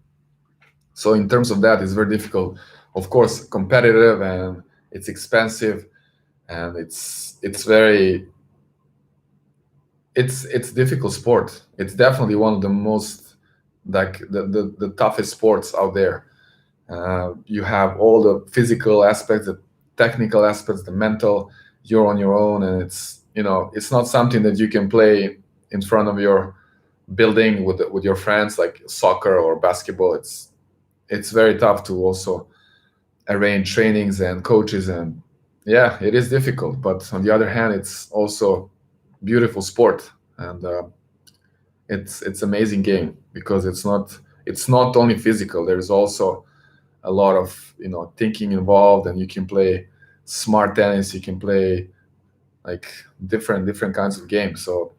So in terms of that, it's very difficult. Of course, competitive, and it's expensive, and it's very, it's difficult sport. It's definitely one of the most, like the toughest sports out there. You have all the physical aspects, the technical aspects, the mental. You're on your own, and it's not something that you can play in front of your building with your friends like soccer or basketball. It's very tough to also arrange trainings and coaches, and yeah, it is difficult. But on the other hand, it's also beautiful sport, and it's amazing game because it's not only physical. There's also a lot of thinking involved, and you can play smart tennis. You can play like different kinds of games. So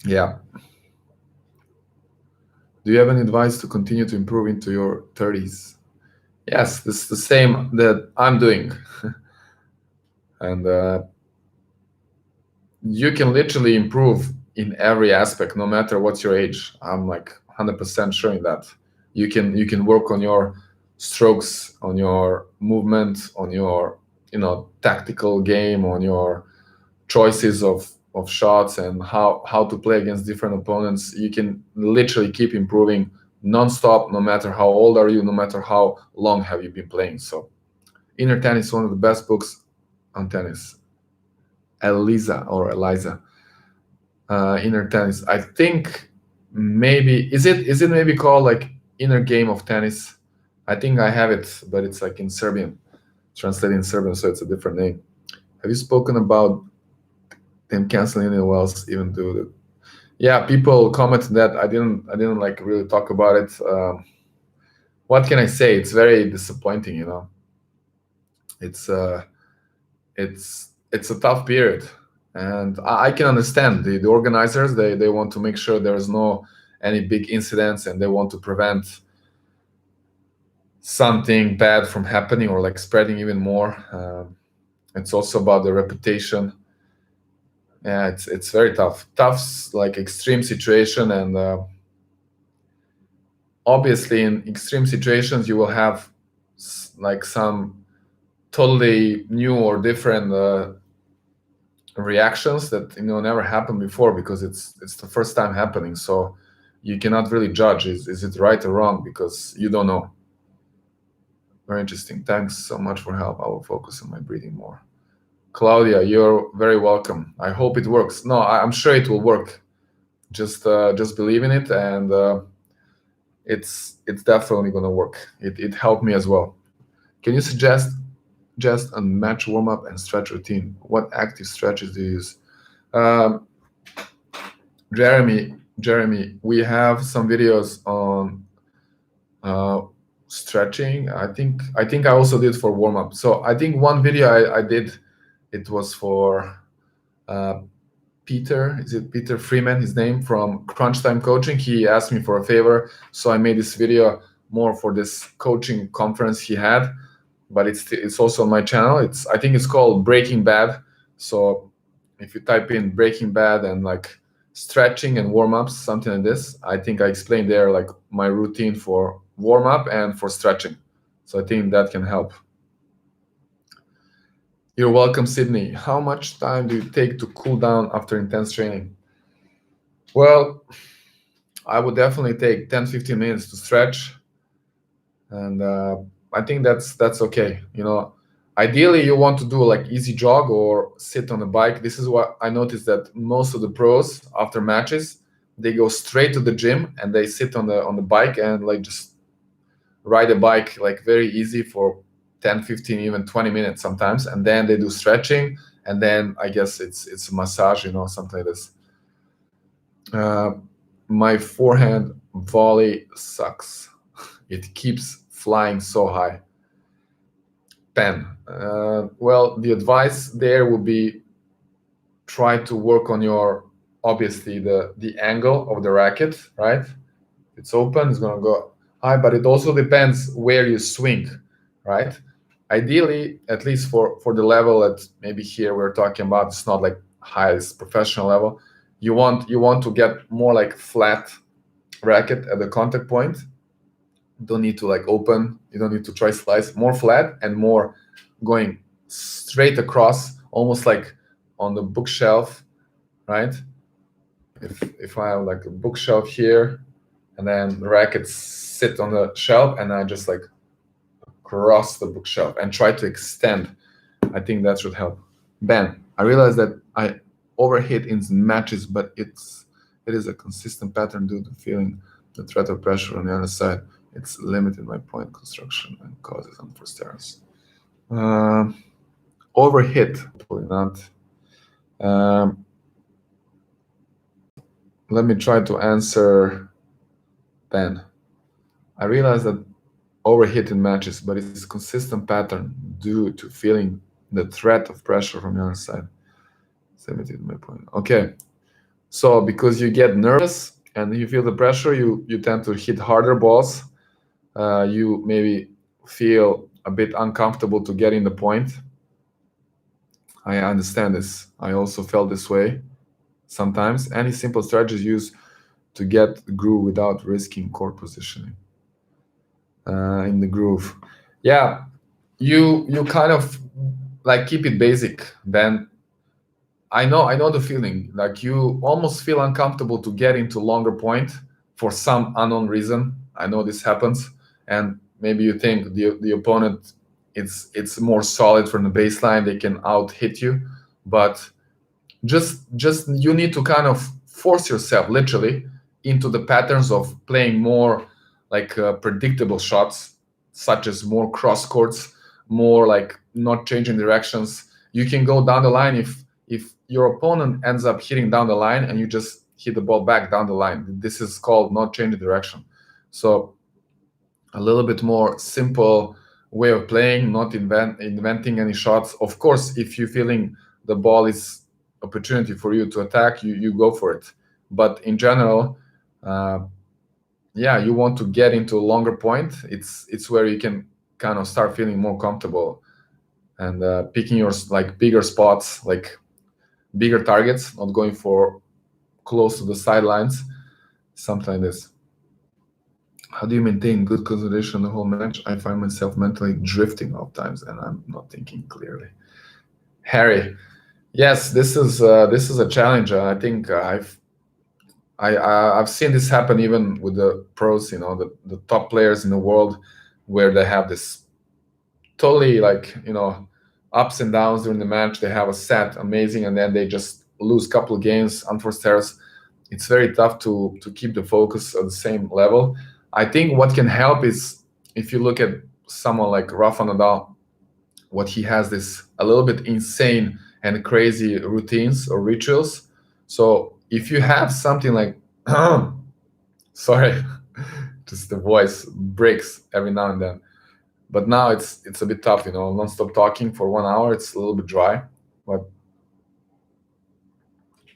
yeah. Do you have any advice to continue to improve into your 30s? Yes, this is the same that I'm doing. And you can literally improve in every aspect, no matter what's your age. I'm like 100% sure in that. You can work on your strokes, on your movement, on your tactical game, on your choices of shots, and how to play against different opponents. You can literally keep improving non-stop, no matter how old are you, no matter how long have you been playing. So Inner Tennis is one of the best books on tennis. Eliza. Inner Tennis. I think maybe is it maybe called like Inner Game of Tennis. I think I have it, but it's like in Serbian, translated in Serbian, so it's a different name. Have you spoken about them canceling the Wells even do that? Yeah, people commented that. I didn't like really talk about it. What can I say? It's very disappointing. It's it's a tough period, and I can understand the organizers. They want to make sure there's no any big incidents, and they want to prevent something bad from happening or like spreading even more. It's also about the reputation. Yeah, it's very tough, like extreme situation, and obviously in extreme situations you will have like some totally new or different reactions that never happened before, because it's the first time happening. So you cannot really judge is it right or wrong, because you don't know. Very interesting. Thanks so much for help. I will focus on my breathing more. Claudia, you're very welcome. I hope it works. No, I'm sure it will work. Just believe in it, and it's definitely gonna work. It helped me as well. Can you suggest just a match warm up and stretch routine? What active stretches do you use? Um, Jeremy, we have some videos on uh, stretching. I think I also did for warm up. So I think one video I did, it was for uh, Peter. Is it Peter Freeman? His name, from Crunch Time Coaching. He asked me for a favor, so I made this video more for this coaching conference he had. But it's also on my channel. I think it's called Breaking Bad. So if you type in Breaking Bad and like stretching and warm ups, something like this, I think I explained there like my routine for warm up and for stretching. So I think that can help. You're welcome, Sydney. How much time do you take to cool down after intense training? Well, I would definitely take 10-15 minutes to stretch, and I think that's okay. Ideally you want to do like easy jog or sit on a bike. This is what I noticed, that most of the pros after matches, they go straight to the gym and they sit on the bike and like just ride a bike like very easy for 10, 15, even 20 minutes sometimes, and then they do stretching, and then I guess it's a massage, something like this. uh, my forehand volley sucks. It keeps flying so high. pen. Well, the advice there would be try to work on your, obviously, the angle of the racket, right? It's open, it's gonna go high, but it also depends where you swing, right? Ideally, at least for the level that maybe here we're talking about, it's not like highest professional level. You want to get more like flat racket at the contact point. You don't need to like open. You don't need to try slice. More flat and more going straight across, almost like on the bookshelf, right? If I have like a bookshelf here, and then the rackets sit on the shelf, and I just like cross the bookshelf and try to extend. I think that should help. Ben, I realize that I overhit in matches, but it is a consistent pattern due to feeling the threat of pressure on the other side. It's limited my point construction and causes unforced errors. Overhit, probably not. Let me try to answer Ben. I realize that overhit in matches, but it's a consistent pattern due to feeling the threat of pressure from the other side. 17 my point. Okay. So because you get nervous and you feel the pressure, you tend to hit harder balls. You maybe feel a bit uncomfortable to get in the point. I understand this. I also felt this way sometimes. Any simple strategies used to get the groove without risking court positioning in the groove. Yeah, you kind of like keep it basic. Then I know the feeling. Like you almost feel uncomfortable to get into longer point for some unknown reason. I know this happens, and maybe you think the opponent it's more solid from the baseline. They can out hit you, but just you need to kind of force yourself literally into the patterns of playing more like predictable shots, such as more cross courts, more like not changing directions. You can go down the line if your opponent ends up hitting down the line and you just hit the ball back down the line. This is called not changing direction. So a little bit more simple way of playing, not inventing any shots. Of course, if you're feeling the ball is opportunity for you to attack, you go for it. But in general, you want to get into a longer point. It's where you can kind of start feeling more comfortable and picking your like bigger spots, like bigger targets, not going for close to the sidelines, something like this. How do you maintain good concentration the whole match? I find myself mentally drifting off times and I'm not thinking clearly. Harry, yes, this is a challenge. I think I've seen this happen even with the pros, the top players in the world, where they have this totally like, ups and downs during the match. They have a set, amazing, and then they just lose a couple of games, unforced errors. It's very tough to keep the focus at the same level. I think what can help is if you look at someone like Rafa Nadal, what he has this a little bit insane and crazy routines or rituals. So if you have something like, sorry, just the voice breaks every now and then. But now it's a bit tough, non-stop talking for 1 hour. It's a little bit dry. But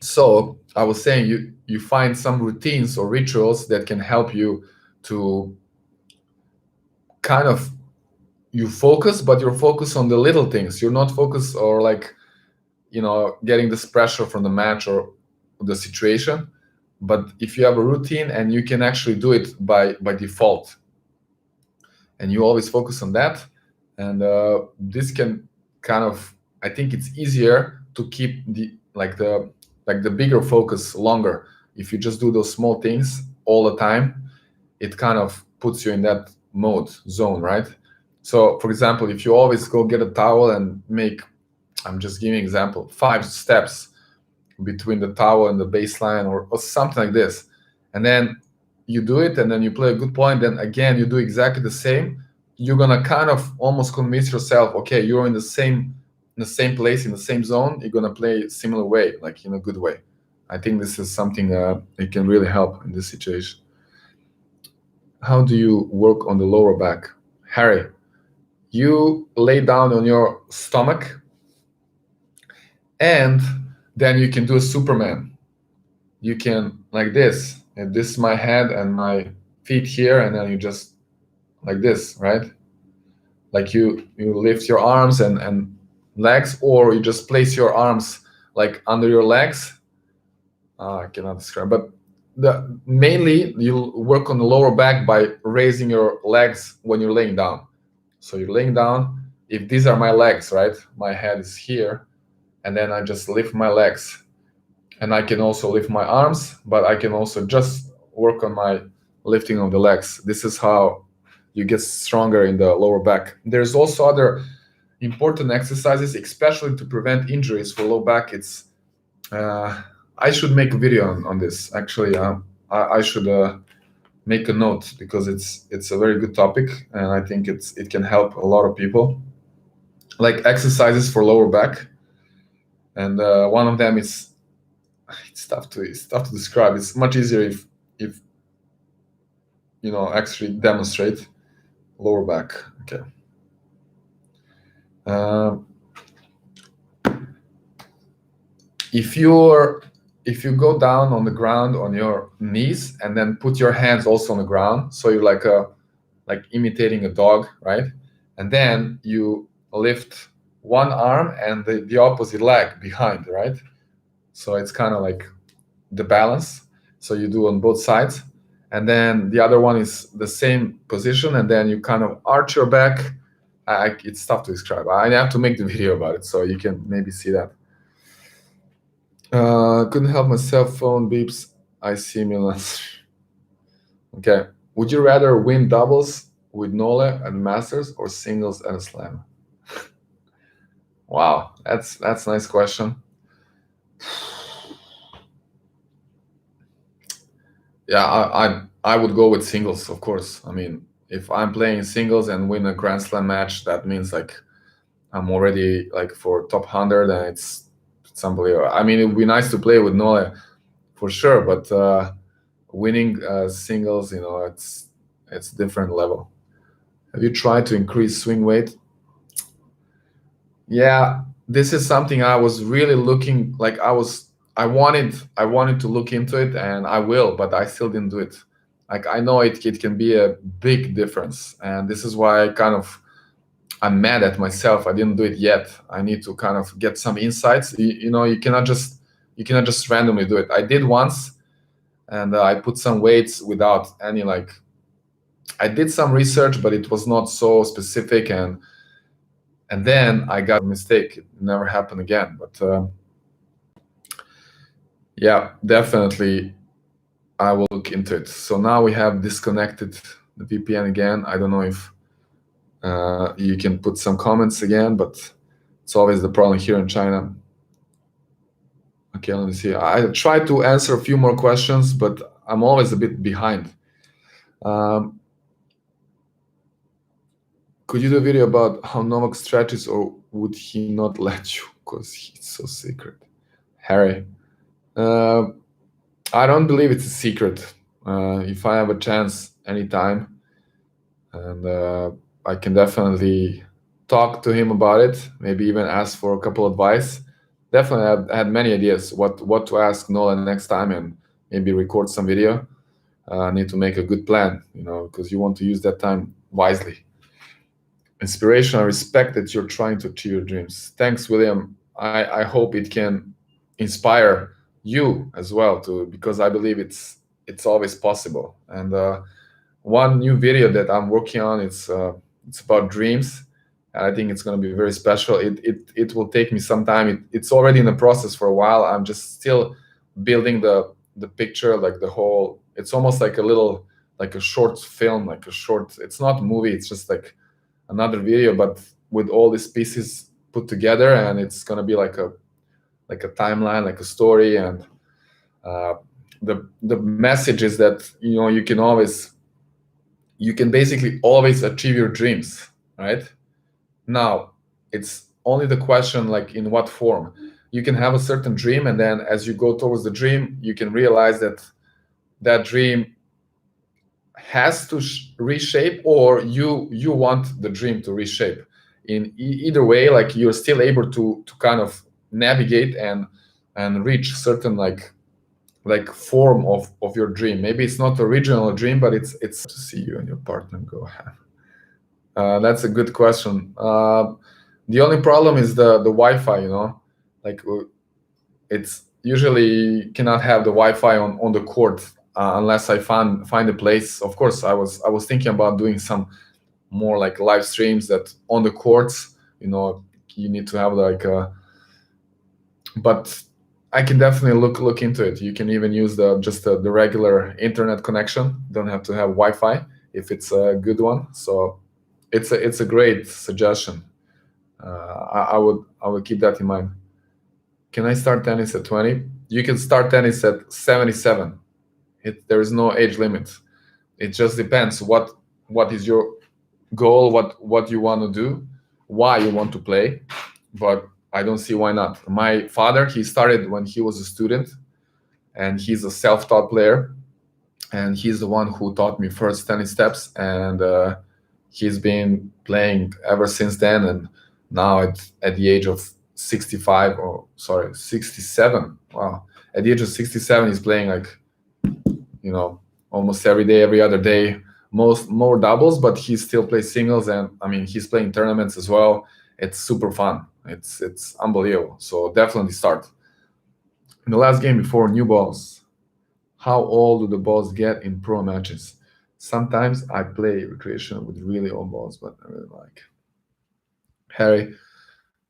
so I was saying you find some routines or rituals that can help you to kind of you focus, but you're focused on the little things. You're not focused or like, getting this pressure from the match or the situation. But if you have a routine and you can actually do it by default, and you always focus on that, and this can kind of, I think it's easier to keep the bigger focus longer. If you just do those small things all the time, it kind of puts you in that mode zone, right? So for example, if you always go get a towel and make, I'm just giving an example, 5 steps between the towel and the baseline or something like this, and then you do it and then you play a good point, then again you do exactly the same, you're gonna kind of almost convince yourself, okay, you're in the same place, in the same zone, you're gonna play a similar way, like in a good way. I think this is something that can really help in this situation. How do you work on the lower back? Harry, you lay down on your stomach, and then you can do a Superman. You can like this, and this is my head and my feet here, and then you just like this, right? Like you lift your arms and legs, or you just place your arms like under your legs. I cannot describe, but mainly you work on the lower back by raising your legs when you're laying down. So you're laying down. If these are my legs, right? My head is here, and then I just lift my legs, and I can also lift my arms, but I can also just work on my lifting of the legs. This is how you get stronger in the lower back. There's also other important exercises, especially to prevent injuries for low back. It's I should make a video on this. Actually, I should make a note, because it's a very good topic, and I think it can help a lot of people. Like exercises for lower back, and one of them is it's tough to describe. It's much easier if actually demonstrate lower back. Okay. If you go down on the ground on your knees and then put your hands also on the ground, so you're like imitating a dog, right? And then you lift one arm and the opposite leg behind, right? So it's kind of like the balance. So you do on both sides, and then the other one is the same position, and then you kind of arch your back. It's tough to describe. I have to make the video about it, so you can maybe see that. Couldn't help my cell phone beeps. I see millions. Okay. Would you rather win doubles with Nole at Masters or singles at a Slam? Wow, that's a nice question. Yeah, I would go with singles, of course. I mean, if I'm playing singles and win a Grand Slam match, that means like I'm already like for top 100, and it's unbelievable. I mean, it would be nice to play with Nole for sure, but winning singles, it's different level. Have you tried to increase swing weight? Yeah, this is something I was really looking, like I wanted to look into it, and I will, but I still didn't do it. Like I know it can be a big difference, and this is why I'm mad at myself. I didn't do it yet. I need to kind of get some insights. You cannot just randomly do it. I did once, and I put some weights without any I did some research, but it was not so specific, and then I got a mistake. It never happened again. But yeah, definitely I will look into it. So now we have disconnected the VPN again. I don't know if you can put some comments again, but it's always the problem here in China. Okay, let me see. I tried to answer a few more questions, but I'm always a bit behind. Could you do a video about how Novak stretches, or would he not let you because he's so secret? Harry, I don't believe it's a secret. If I have a chance anytime, and I can definitely talk to him about it, maybe even ask for a couple advice. Definitely, I had many ideas what to ask Nolan next time, and maybe record some video. I need to make a good plan, because you want to use that time wisely. Inspiration and respect that you're trying to achieve your dreams. Thanks, William. I hope it can inspire you as well, because I believe it's always possible. And one new video that I'm working on, it's about dreams. And I think it's going to be very special. It will take me some time. It's already in the process for a while. I'm just still building the picture, like the whole. It's almost like a short film, it's not a movie. It's just like another video, but with all these pieces put together, and it's gonna be like a timeline, like a story, and the message is that you can basically always achieve your dreams, right? Now it's only the question, like in what form. You can have a certain dream, and then as you go towards the dream, you can realize that dream has to reshape, or you want the dream to reshape. In either way, like you're still able to kind of navigate and reach certain like form of your dream. Maybe it's not the original dream, but it's to see you and your partner go have. That's a good question. The only problem is the Wi-Fi. Like it's usually cannot have the Wi-Fi on the court unless I find a place. Of course, I was thinking about doing some more like live streams that on the courts. You need to have like but I can definitely look into it. You can even use the regular internet connection. Don't have to have Wi-Fi if it's a good one. So it's a great suggestion. I would keep that in mind. Can I start tennis at 20? You can start tennis at 77. There is no age limit. It just depends what is your goal, what you want to do, why you want to play. But I don't see why not. My father, he started when he was a student, and he's a self-taught player, and he's the one who taught me first tennis steps, and he's been playing ever since then. And now at the age of 65, or sorry, 67. Wow. At the age of 67, he's playing like, almost every day, every other day, more doubles, but he still plays singles. And I mean, he's playing tournaments as well. It's super fun. It's unbelievable. So definitely start. In the last game before new balls, how old do the balls get in pro matches? Sometimes I play recreational with really old balls, but I really like. Harry.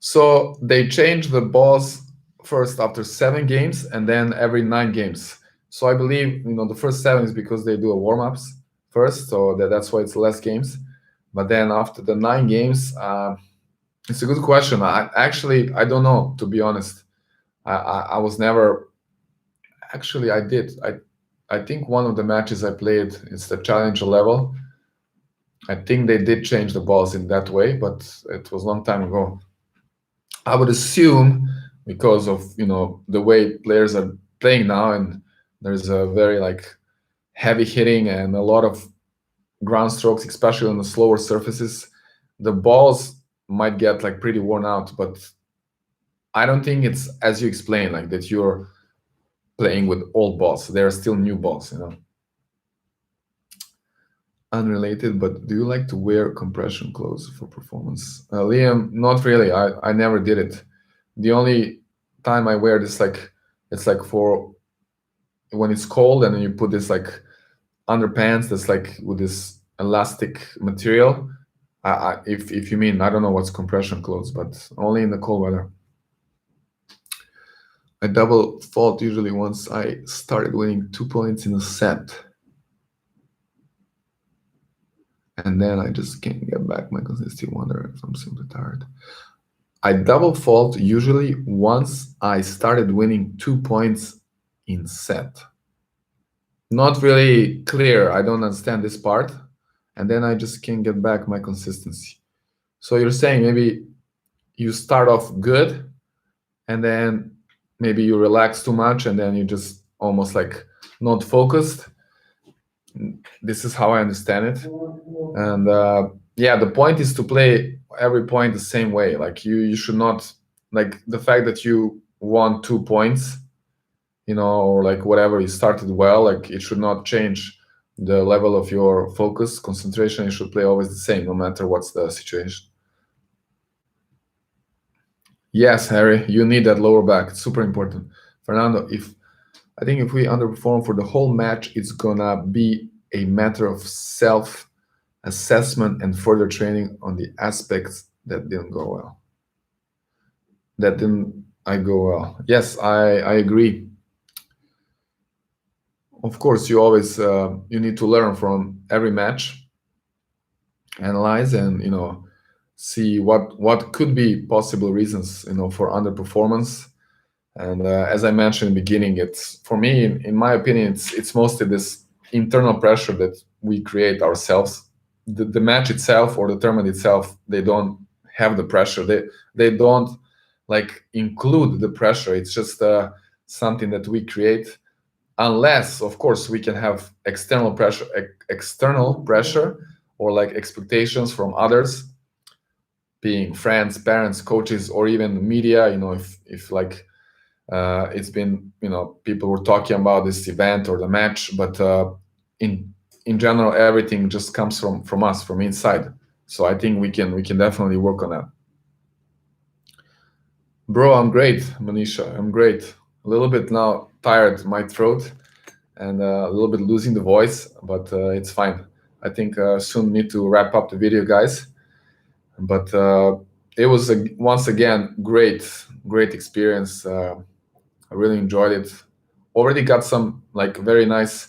So they change the balls first after 7 games, and then every 9 games. So I believe the first 7 is because they do a warm-ups first, so that's why it's less games. But then after the 9 games, it's a good question. I don't know, to be honest. I was never actually. I did. I think one of the matches I played is the challenger level. I think they did change the balls in that way, but it was a long time ago. I would assume because of the way players are playing now, and there's a very like heavy hitting and a lot of ground strokes, especially on the slower surfaces, the balls might get like pretty worn out. But I don't think it's as you explained, like that you're playing with old balls. They are still new balls. Unrelated, but do you like to wear compression clothes for performance? Liam, not really. I never did it. The only time I wear this, it's like for when it's cold, and then you put this like underpants that's like with this elastic material. If you mean, I don't know what's compression clothes, but only in the cold weather. I double fault usually once I started winning 2 points in a set. And then I just can't get back my consistency. Wonder if I'm simply tired. I double fault usually once I started winning 2 points in set. Not really clear. I don't understand this part. And then I just can't get back my consistency. So you're saying maybe you start off good, and then maybe you relax too much, and then you just almost like not focused. This is how I understand it. And yeah, the point is to play every point the same way. Like you should not, like the fact that you won 2 points, or like whatever, you started well, like it should not change the level of your focus, concentration. You should play always the same, no matter what's the situation. Yes, Harry, you need that lower back. It's super important. Fernando, I think if we underperform for the whole match, it's gonna be a matter of self-assessment and further training on the aspects that didn't go well. That didn't go well. Yes, I agree. Of course, you always you need to learn from every match, analyze, and see what could be possible reasons for underperformance. And as I mentioned in the beginning, it's for me, in my opinion, it's mostly this internal pressure that we create ourselves. The match itself or the tournament itself, they don't have the pressure. They don't like include the pressure. It's just something that we create. unless of course we can have external pressure or like expectations from others, being friends, parents, coaches, or even media. If like it's been, people were talking about this event or the match, but in in general everything just comes from us, from inside. So I think we can definitely work on that. Bro, I'm great, Manisha. I'm great. A little bit now tired, my throat, and a little bit losing the voice, but it's fine. I think soon need to wrap up the video, guys. But it was once again great experience. I really enjoyed it. Already got some like very nice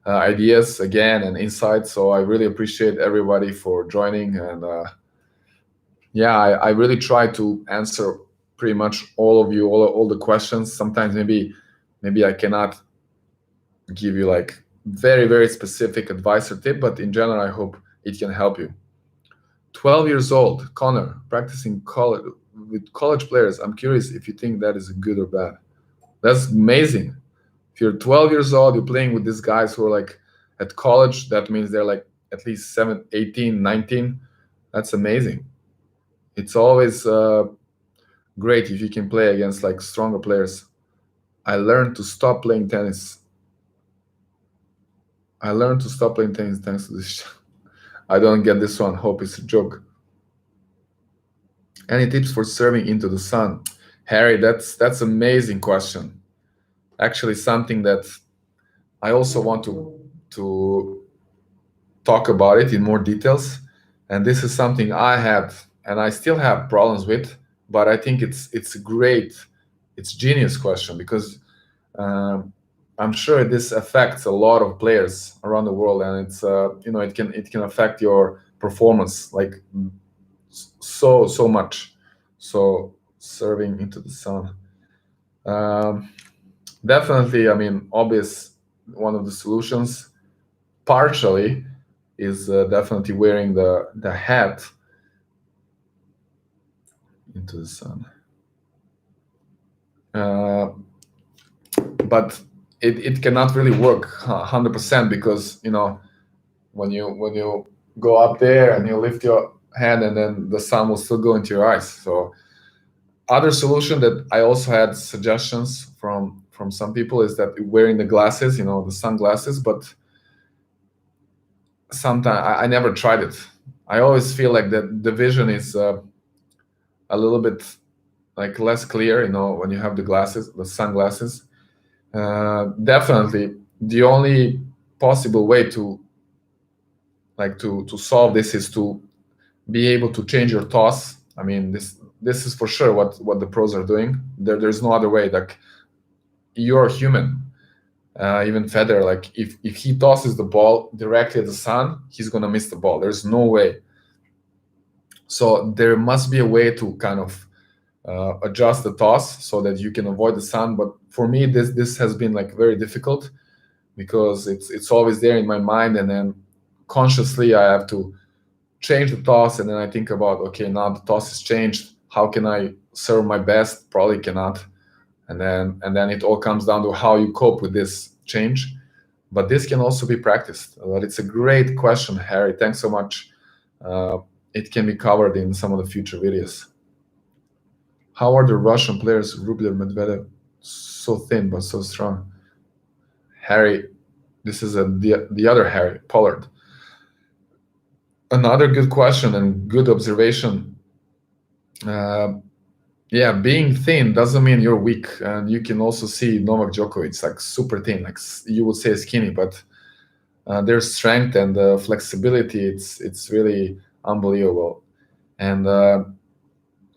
ideas again and insights. So I really appreciate everybody for joining. And yeah, I really try to answer pretty much all of you, all the questions. Sometimes maybe I cannot give you like very specific advice or tip, but in general, I hope it can help you. 12 years old, Connor, practicing college with college players. I'm curious if you think that is good or bad. That's amazing. If you're 12 years old, you're playing with these guys who are like at college, that means they're like at least 7, 18, 19. That's amazing. It's always great if you can play against like stronger players. I learned to stop playing tennis. I learned to stop playing tennis thanks to this. I don't get this one. Hope it's a joke. Any tips for serving into the sun? Harry, that's amazing question. Actually, something that I also want to talk about it in more details. And this is something I had and I still have problems with, but I think it's a great, it's genius question because um, I'm sure this affects a lot of players around the world, and it's it can affect your performance like so much. So serving into the sun, um, definitely. I mean, obvious one of the solutions partially is definitely wearing the hat into the sun. Uh, but it cannot really work 100% because when you go up there and you lift your hand and then the sun will still go into your eyes. So other solution that I also had suggestions from some people is that wearing the glasses, the sunglasses, but sometimes I never tried it. I always feel like that the vision is a little bit like less clear, when you have the sunglasses. Definitely, the only possible way to solve this is to be able to change your toss. I mean, this is for sure what the pros are doing. There's no other way. Like you're human. Even Federer, like if he tosses the ball directly at the sun, he's gonna miss the ball. There's no way. So there must be a way to kind of adjust the toss so that you can avoid the sun. But for me, this has been like very difficult because it's always there in my mind, and then consciously I have to change the toss, and then I think about, okay, now the toss is changed. How can I serve my best? Probably cannot. And then it all comes down to how you cope with this change. But this can also be practiced. But it's a great question, Harry. Thanks so much. Uh, it can be covered in some of the future videos. How are the Russian players, Rublev, Medvedev, so thin but so strong? Harry, this is the other Harry, Pollard. Another good question and good observation. Uh, yeah, being thin doesn't mean you're weak, and you can also see Novak Djokovic like super thin, like you would say skinny, but their strength and flexibility, it's really unbelievable. And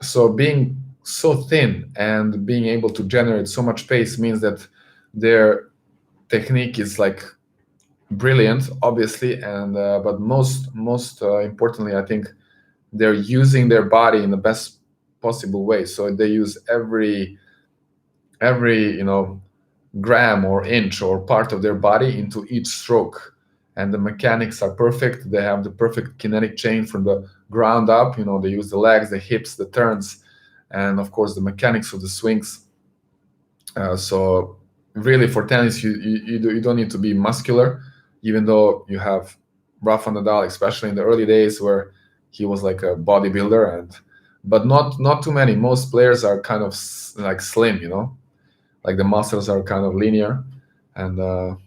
so being so thin and being able to generate so much pace means that their technique is like brilliant, obviously, and but most importantly, I think they're using their body in the best possible way. So they use every gram or inch or part of their body into each stroke, and the mechanics are perfect. They have the perfect kinetic chain from the ground up. They use the legs, the hips, the turns, and of course the mechanics of the swings. So really for tennis you don't need to be muscular, even though you have Rafa Nadal, especially in the early days where he was like a bodybuilder, but not too many. Most players are kind of like slim, like the muscles are kind of linear, and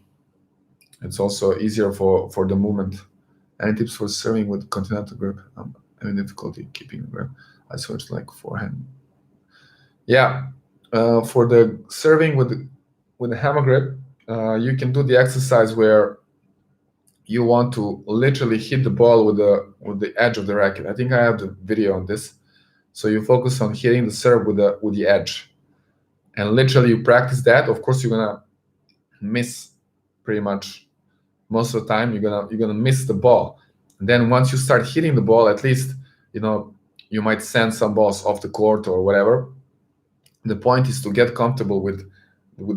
it's also easier for the movement. Any tips for serving with continental grip? I'm having difficulty keeping the grip. I searched like forehand. Yeah, for the serving with the hammer grip, you can do the exercise where you want to literally hit the ball with the edge of the racket. I think I have the video on this. So you focus on hitting the serve with the edge, and literally you practice that. Of course, you're gonna miss pretty much most of the time. You're gonna miss the ball. And then once you start hitting the ball, at least you might send some balls off the court or whatever. The point is to get comfortable with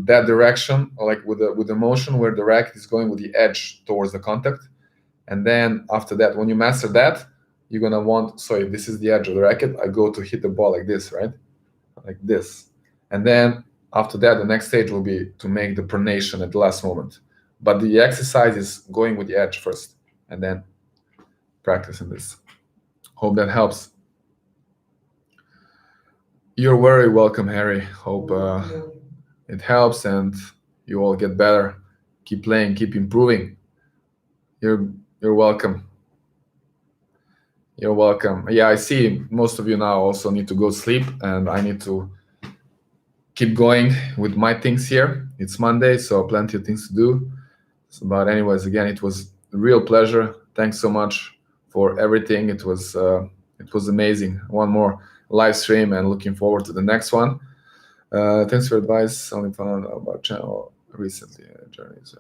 that direction, or like with the motion where the racket is going with the edge towards the contact. And then after that, when you master that, you're gonna want, so if this is the edge of the racket, I go to hit the ball like this, right? Like this. And then after that, the next stage will be to make the pronation at the last moment. But the exercise is going with the edge first and then practicing this. Hope that helps. You're very welcome, Harry. Hope it helps and you all get better. Keep playing, keep improving. You're welcome. You're welcome. Yeah, I see most of you now also need to go sleep, and I need to keep going with my things here. It's Monday, so plenty of things to do. But anyways, again, it was a real pleasure. Thanks so much for everything. It was amazing. One more live stream, and looking forward to the next one. Thanks for advice. Only found out about channel recently. Journeys.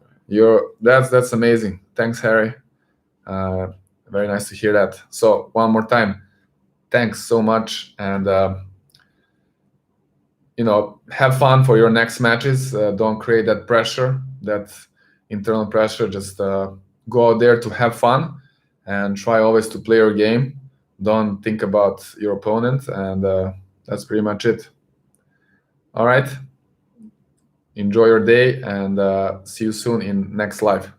That's amazing. Thanks, Harry. Very nice to hear that. So one more time, thanks so much, and have fun for your next matches. Don't create that pressure, that internal pressure. Just go out there to have fun and try always to play your game. Don't think about your opponent, and that's pretty much it. All right. Enjoy your day, and see you soon in next live.